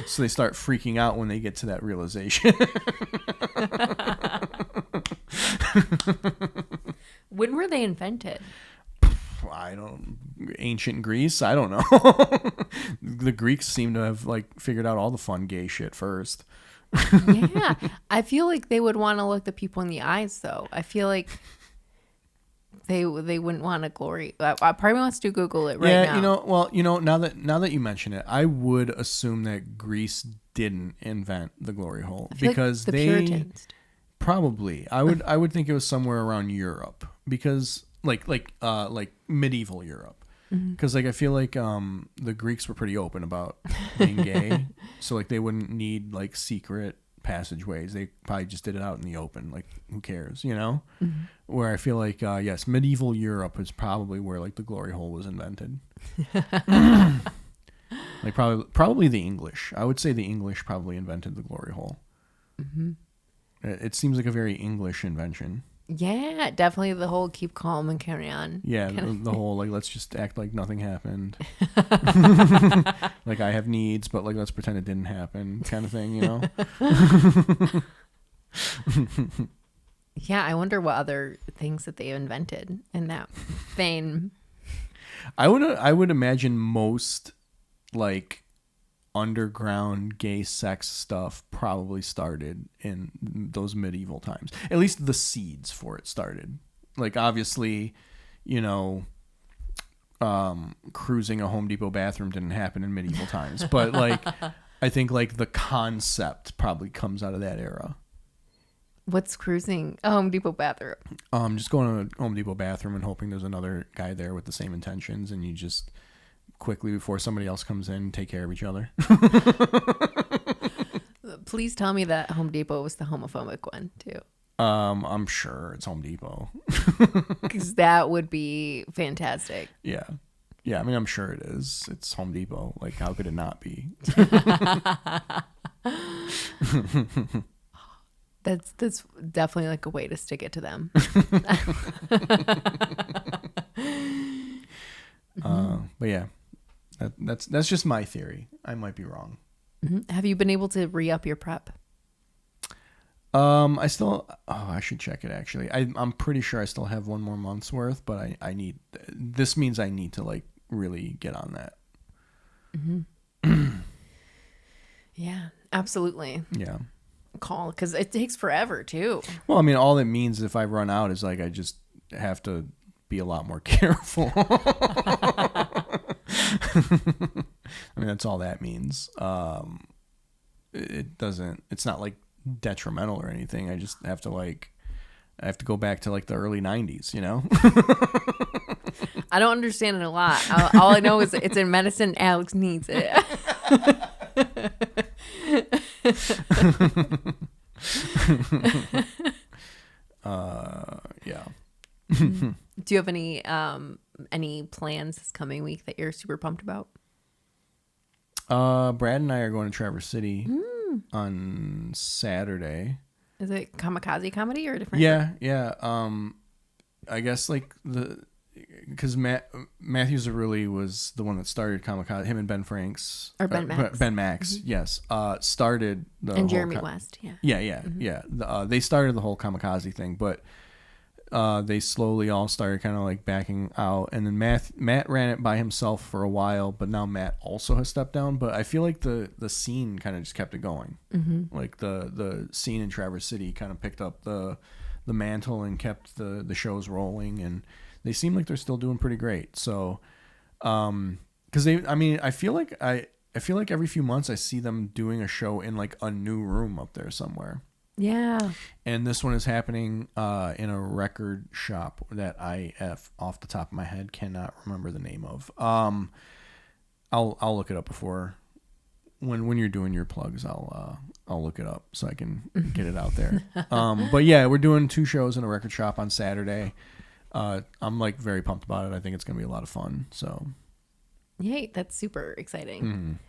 Speaker 2: So they start freaking out when they get to that realization.
Speaker 1: When were they invented?
Speaker 2: Ancient Greece, I don't know. The Greeks seem to have like figured out all the fun gay shit first.
Speaker 1: Yeah, I feel like they would want to look the people in the eyes, though. I feel like they wouldn't want to glory. I probably wants to Google it right now.
Speaker 2: Now that you mention it, I would assume that Greece didn't invent the glory hole because
Speaker 1: like the Puritans.
Speaker 2: Probably. I would think it was somewhere around Europe because like medieval Europe. Because like I feel like the Greeks were pretty open about being gay, so like they wouldn't need like secret passageways. They probably just did it out in the open. Like who cares, you know? Where I feel like yes, medieval Europe is probably where like the glory hole was invented. Like probably the English. I would say the English probably invented the glory hole. It seems like a very English invention.
Speaker 1: Yeah, definitely the whole keep calm and carry on.
Speaker 2: Yeah, the whole like let's just act like nothing happened. Like I have needs, but like let's pretend it didn't happen, kind of thing, you know.
Speaker 1: Yeah, I wonder what other things that they invented in that vein.
Speaker 2: I would imagine most like underground gay sex stuff probably started in those medieval times. At least the seeds for it started. Like obviously, you know, cruising a Home Depot bathroom didn't happen in medieval times, but like I think like the concept probably comes out of that era.
Speaker 1: What's cruising a Home Depot bathroom?
Speaker 2: Just going to a Home Depot bathroom and hoping there's another guy there with the same intentions, and you just quickly before somebody else comes in take care of each other.
Speaker 1: Please tell me that Home Depot was the homophobic one too.
Speaker 2: I'm sure it's Home Depot.
Speaker 1: Because that would be fantastic.
Speaker 2: Yeah. I mean, I'm sure it is. It's Home Depot. Like, how could it not be?
Speaker 1: That's definitely like a way to stick it to them.
Speaker 2: But yeah, that's just my theory. I might be wrong.
Speaker 1: Have you been able to re-up your prep?
Speaker 2: I should check it actually. I'm pretty sure I still have one more month's worth, but this means I need to like really get on that.
Speaker 1: Yeah, absolutely.
Speaker 2: Yeah.
Speaker 1: Call, because it takes forever too.
Speaker 2: Well, I mean, all it means if I run out is like I just have to be a lot more careful. I mean, that's all that means. It's not like detrimental or anything. I just have to go back to like the early 90s, you know?
Speaker 1: I don't understand it a lot. All I know is it's in medicine. Alex needs it.
Speaker 2: Yeah.
Speaker 1: Do you have any plans this coming week that you're super pumped about?
Speaker 2: Brad and I are going to Traverse City on Saturday.
Speaker 1: Is it kamikaze comedy or a different?
Speaker 2: Yeah. I guess like because Matthew Zarulli was the one that started Kamikaze. Him and Ben Franks
Speaker 1: Or Ben Max.
Speaker 2: Ben Max, yes, started the
Speaker 1: And
Speaker 2: whole
Speaker 1: Jeremy West, yeah.
Speaker 2: Yeah. They started the whole Kamikaze thing, but they slowly all started kind of like backing out, and then Matt ran it by himself for a while, but now Matt also has stepped down. But I feel like the scene kind of just kept it going. Like the scene in Traverse City kind of picked up the mantle and kept the shows rolling, and they seem like they're still doing pretty great. So, because I feel like every few months I see them doing a show in like a new room up there somewhere.
Speaker 1: Yeah.
Speaker 2: And this one is happening in a record shop that I, off the top of my head, cannot remember the name of. I'll look it up before when you're doing your plugs. I'll look it up so I can get it out there. But yeah, we're doing 2 shows in a record shop on Saturday. I'm like very pumped about it. I think it's gonna be a lot of fun. So,
Speaker 1: Yay, that's super exciting.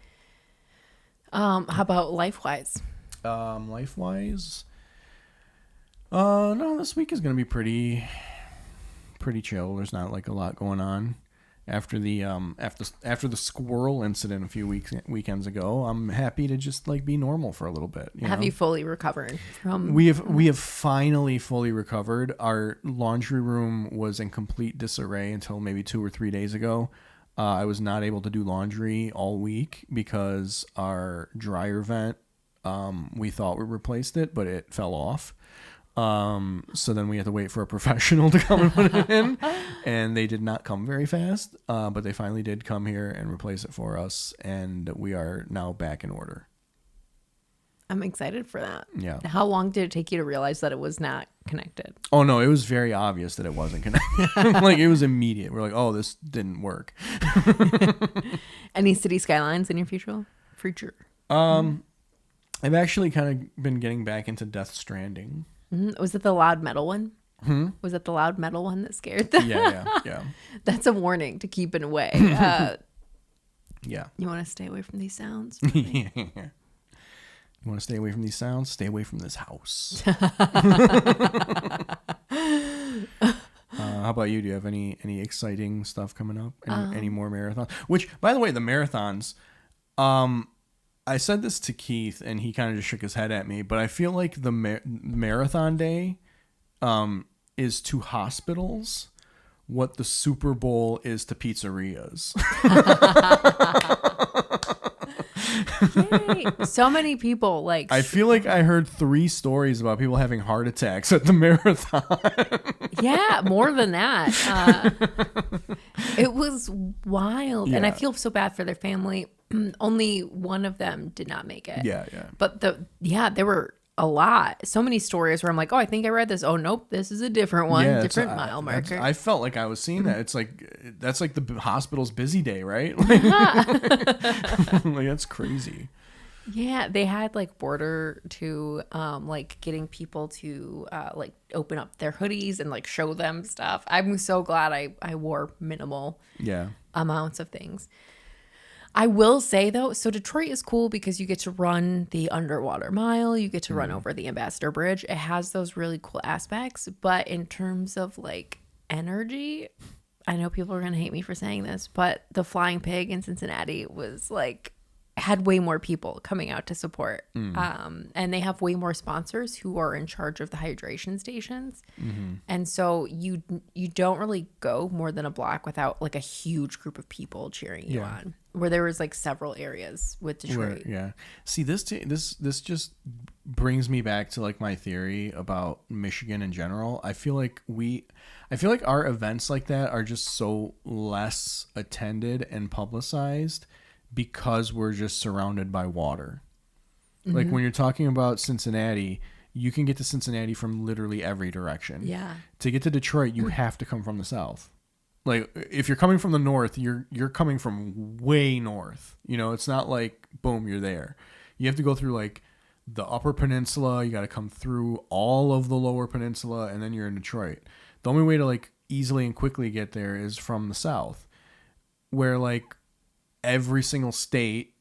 Speaker 1: How about life-wise?
Speaker 2: Life-wise, no, this week is gonna be pretty chill. There's not like a lot going on. After the after the squirrel incident a few weekends ago, I'm happy to just like be normal for a little bit.
Speaker 1: Have you fully recovered from?
Speaker 2: We have finally fully recovered. Our laundry room was in complete disarray until maybe 2 or 3 days ago. I was not able to do laundry all week because our dryer vent, we thought we replaced it, but it fell off. So then we had to wait for a professional to come and put it in, and they did not come very fast. But they finally did come here and replace it for us, and we are now back in order.
Speaker 1: I'm excited for that.
Speaker 2: Yeah.
Speaker 1: How long did it take you to realize that it was not connected?
Speaker 2: Oh no, it was very obvious that it wasn't connected. Like it was immediate. We're like, oh, this didn't work.
Speaker 1: Any city skylines in your future?
Speaker 2: I've actually kind of been getting back into Death Stranding.
Speaker 1: Was it the loud metal one? Was it the loud metal one that scared them?
Speaker 2: Yeah.
Speaker 1: That's a warning to keep it away.
Speaker 2: Yeah.
Speaker 1: You want to stay away from these sounds?
Speaker 2: You want to stay away from these sounds? Stay away from this house. How about you? Do you have any exciting stuff coming up? Any more marathons? Which, by the way, the marathons, I said this to Keith, and he kind of just shook his head at me, but I feel like the marathon day is to hospitals what the Super Bowl is to pizzerias.
Speaker 1: Yay. So many people like.
Speaker 2: I feel like I heard 3 stories about people having heart attacks at the marathon.
Speaker 1: Yeah, more than that. It was wild, and I feel so bad for their family. Only one of them did not make it.
Speaker 2: Yeah.
Speaker 1: But there were a lot. So many stories where I'm like, oh, I think I read this. Oh, nope, this is a different one.
Speaker 2: Yeah,
Speaker 1: different mile marker.
Speaker 2: I felt like I was seeing that. It's like, that's like the hospital's busy day, right? Like that's crazy.
Speaker 1: Yeah, they had like border to like getting people to like open up their hoodies and like show them stuff. I'm so glad I wore minimal amounts of things. I will say though, so Detroit is cool because you get to run the underwater mile, you get to run over the Ambassador Bridge. It has those really cool aspects, but in terms of like energy, I know people are gonna hate me for saying this, but the Flying Pig in Cincinnati was like had way more people coming out to support. And they have way more sponsors who are in charge of the hydration stations. And so you don't really go more than a block without like a huge group of people cheering you on, where there was like several ares with Detroit.
Speaker 2: See, this just brings me back to like my theory about Michigan in general. I feel like our events like that are just so less attended and publicized because we're just surrounded by water. Like when you're talking about Cincinnati, you can get to Cincinnati from literally every direction.
Speaker 1: Yeah.
Speaker 2: To get to Detroit, you have to come from the south. Like if you're coming from the north, you're coming from way north. You know, it's not like boom, you're there. You have to go through like the upper peninsula, you got to come through all of the lower peninsula, and then you're in Detroit. The only way to like easily and quickly get there is from the south, where like every single state,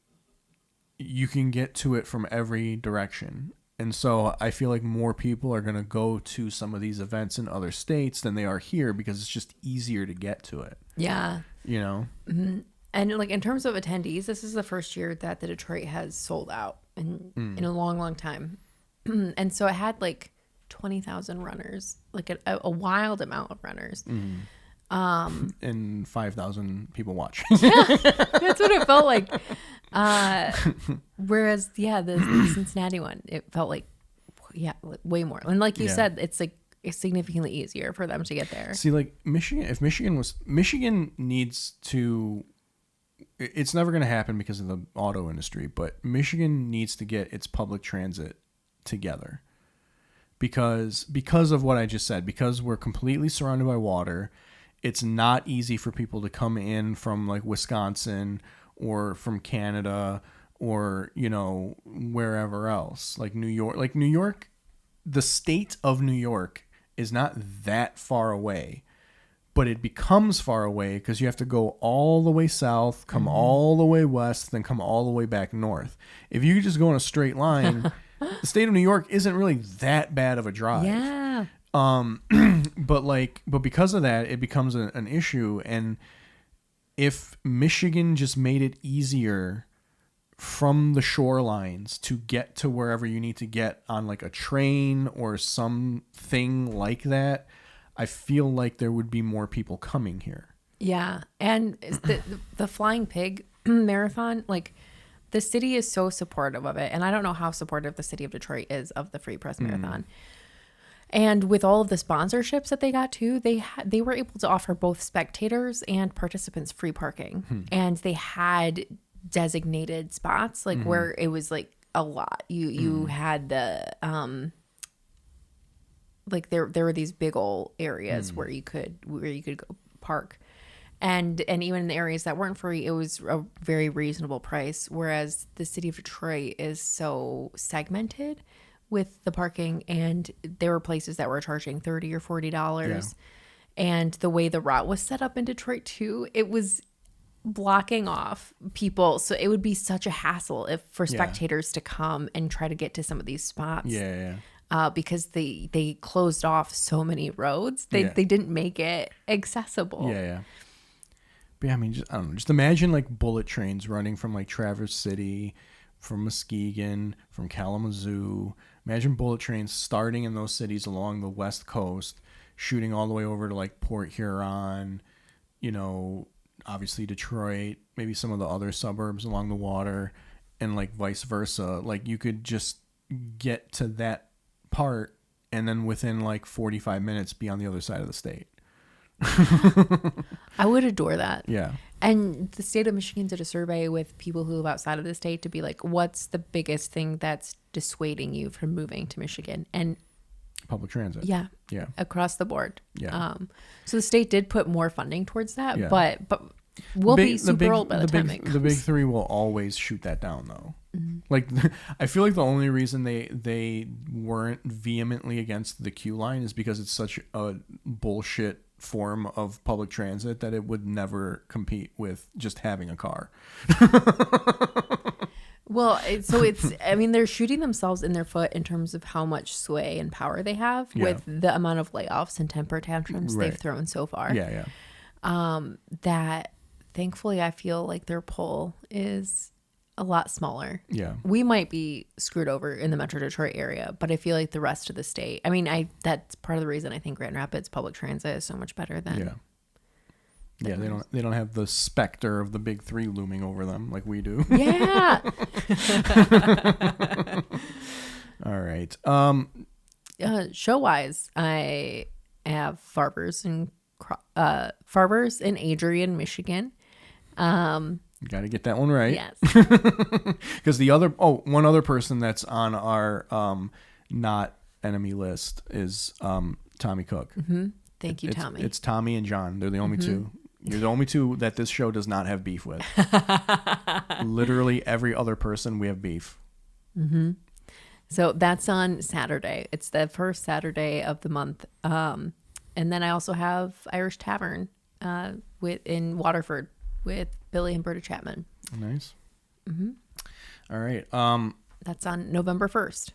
Speaker 2: you can get to it from every direction. And so I feel like more people are going to go to some of these events in other states than they are here because it's just easier to get to it.
Speaker 1: Yeah.
Speaker 2: You know?
Speaker 1: And like in terms of attendees, this is the first year that the Detroit has sold out in a long, long time. And so it had like 20,000 runners, like a wild amount of runners.
Speaker 2: And 5,000 people watch.
Speaker 1: That's what it felt like. Whereas, the Cincinnati one, it felt like, way more. And like you said, it's like it's significantly easier for them to get there.
Speaker 2: See, like Michigan needs to, it's never going to happen because of the auto industry, but Michigan needs to get its public transit together because of what I just said, because we're completely surrounded by water. It's not easy for people to come in from like Wisconsin or from Canada or, you know, wherever else, like New York, the state of New York is not that far away, but it becomes far away because you have to go all the way south, come all the way west, then come all the way back north. If you just go in a straight line, the state of New York isn't really that bad of a drive.
Speaker 1: Yeah.
Speaker 2: But because of that, it becomes an issue. And if Michigan just made it easier from the shorelines to get to wherever you need to get on like a train or something like that, I feel like there would be more people coming here.
Speaker 1: Yeah. And the Flying Pig Marathon, like the city is so supportive of it. And I don't know how supportive the city of Detroit is of the Free Press Marathon. And with all of the sponsorships that they got too, they were able to offer both spectators and participants free parking. And they had designated spots like where it was like a lot. You had the like there were these big old areas where you could go park. And even in the areas that weren't free, it was a very reasonable price. Whereas the city of Detroit is so segmented with the parking, and there were places that were charging $30 or $40. And the way the route was set up in Detroit too, it was blocking off people. So it would be such a hassle for spectators to come and try to get to some of these spots. Because they closed off so many roads. They didn't make it accessible.
Speaker 2: But yeah, I mean, I don't know. Just imagine like bullet trains running from like Traverse City, from Muskegon, from Kalamazoo. Imagine bullet trains starting in those cities along the West Coast, shooting all the way over to like Port Huron, you know, obviously Detroit, maybe some of the other suburbs along the water, and like vice versa. Like you could just get to that part and then within like 45 minutes be on the other side of the state.
Speaker 1: I would adore that.
Speaker 2: Yeah.
Speaker 1: And the state of Michigan did a survey with people who live outside of the state to be like, what's the biggest thing that's dissuading you from moving to Michigan? And
Speaker 2: public transit.
Speaker 1: Yeah. Across the board. So the state did put more funding towards that, but we'll be super old by the time it comes.
Speaker 2: The big three will always shoot that down though. Like I feel like the only reason they weren't vehemently against the Q line is because it's such a bullshit form of public transit that it would never compete with just having a car.
Speaker 1: Well, I mean, they're shooting themselves in their foot in terms of how much sway and power they have with the amount of layoffs and temper tantrums they've thrown so far. That thankfully I feel like their pull is a lot smaller. We might be screwed over in the Metro Detroit area, but I feel like the rest of the state, I mean, that's part of the reason I think Grand Rapids public transit is so much better than
Speaker 2: they don't have the specter of the big three looming over them like we do. All right.
Speaker 1: Show wise, I have Farber's in Adrian, Michigan.
Speaker 2: You got to get that one right.
Speaker 1: Yes.
Speaker 2: Because one other person that's on our not enemy list is Tommy Cook.
Speaker 1: Thank you, Tommy.
Speaker 2: It's Tommy and John. They're the only two. You're the only two that this show does not have beef with. Literally every other person we have beef.
Speaker 1: So that's on Saturday. It's the first Saturday of the month. And then I also have Irish Tavern in Waterford with Billy and Berta Chapman.
Speaker 2: Nice. All right.
Speaker 1: That's on November 1st.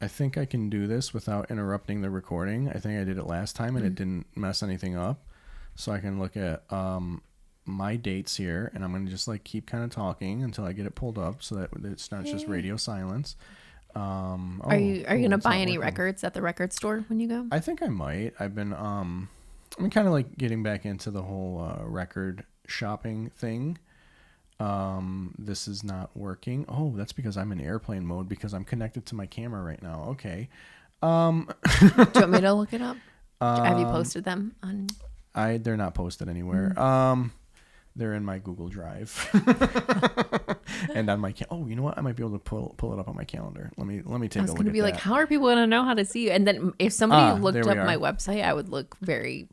Speaker 2: I think I can do this without interrupting the recording. I think I did it last time and it didn't mess anything up. So I can look at my dates here, and I'm going to just like keep kind of talking until I get it pulled up so that it's not just radio silence.
Speaker 1: Are you going to buy any records at the record store when you go?
Speaker 2: I think I might. I've been I'm kind of like getting back into the whole record shopping thing. This is not working. Oh, that's because I'm in airplane mode because I'm connected to my camera right now. Okay.
Speaker 1: Do you want me to look it up? Have you posted them on?
Speaker 2: They're not posted anywhere. They're in my Google Drive and on my oh, you know what? I might be able to pull it up on my calendar. Let me take a look. I was going to
Speaker 1: be like, how are people going to know how to see you? And then if somebody looked up my website, I would look very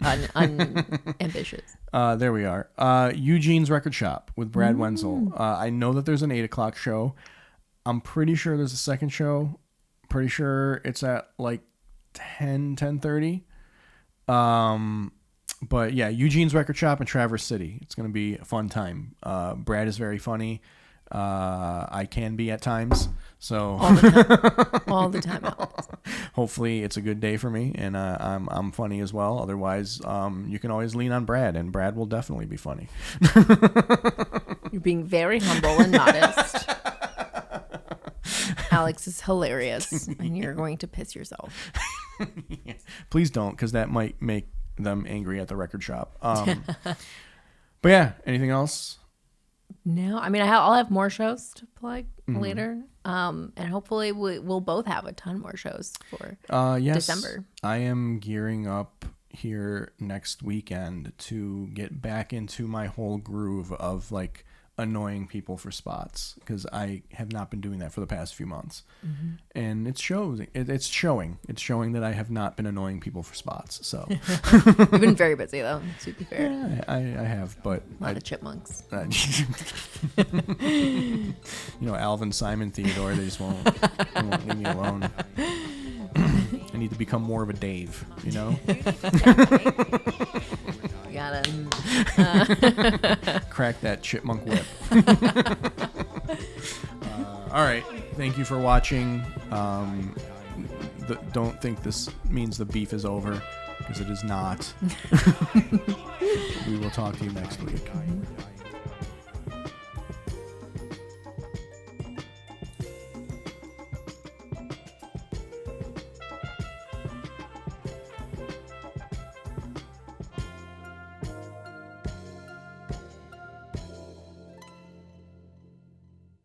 Speaker 1: unambitious.
Speaker 2: There we are. Eugene's Record Shop with Brad Wenzel. I know that there's an 8:00 show. I'm pretty sure there's a second show. Pretty sure it's at like 10:30. But yeah, Eugene's Record Shop in Traverse City. It's going to be a fun time. Brad is very funny. I can be at times. So
Speaker 1: all the time.
Speaker 2: Hopefully it's a good day for me, and I'm funny as well. Otherwise, you can always lean on Brad, and Brad will definitely be funny.
Speaker 1: You're being very humble and modest. Alex is hilarious, and you're going to piss yourself.
Speaker 2: Yeah. Please don't, because that might make them angry at the record shop. But yeah, anything else?
Speaker 1: No, I mean, I'll have more shows to plug later. And hopefully we'll both have a ton more shows for
Speaker 2: yes,
Speaker 1: December.
Speaker 2: I am gearing up here next weekend to get back into my whole groove of like annoying people for spots, because I have not been doing that for the past few months. And it shows. It's showing that I have not been annoying people for spots. So
Speaker 1: you've been very busy though, to be fair.
Speaker 2: Yeah, I have, but
Speaker 1: a lot of chipmunks.
Speaker 2: You know, Alvin, Simon, Theodore, they won't leave me alone. I need to become more of a Dave, you know?
Speaker 1: Got him.
Speaker 2: Crack that chipmunk whip. All right. Thank you for watching. Don't think this means the beef is over, because it is not. We will talk to you next week.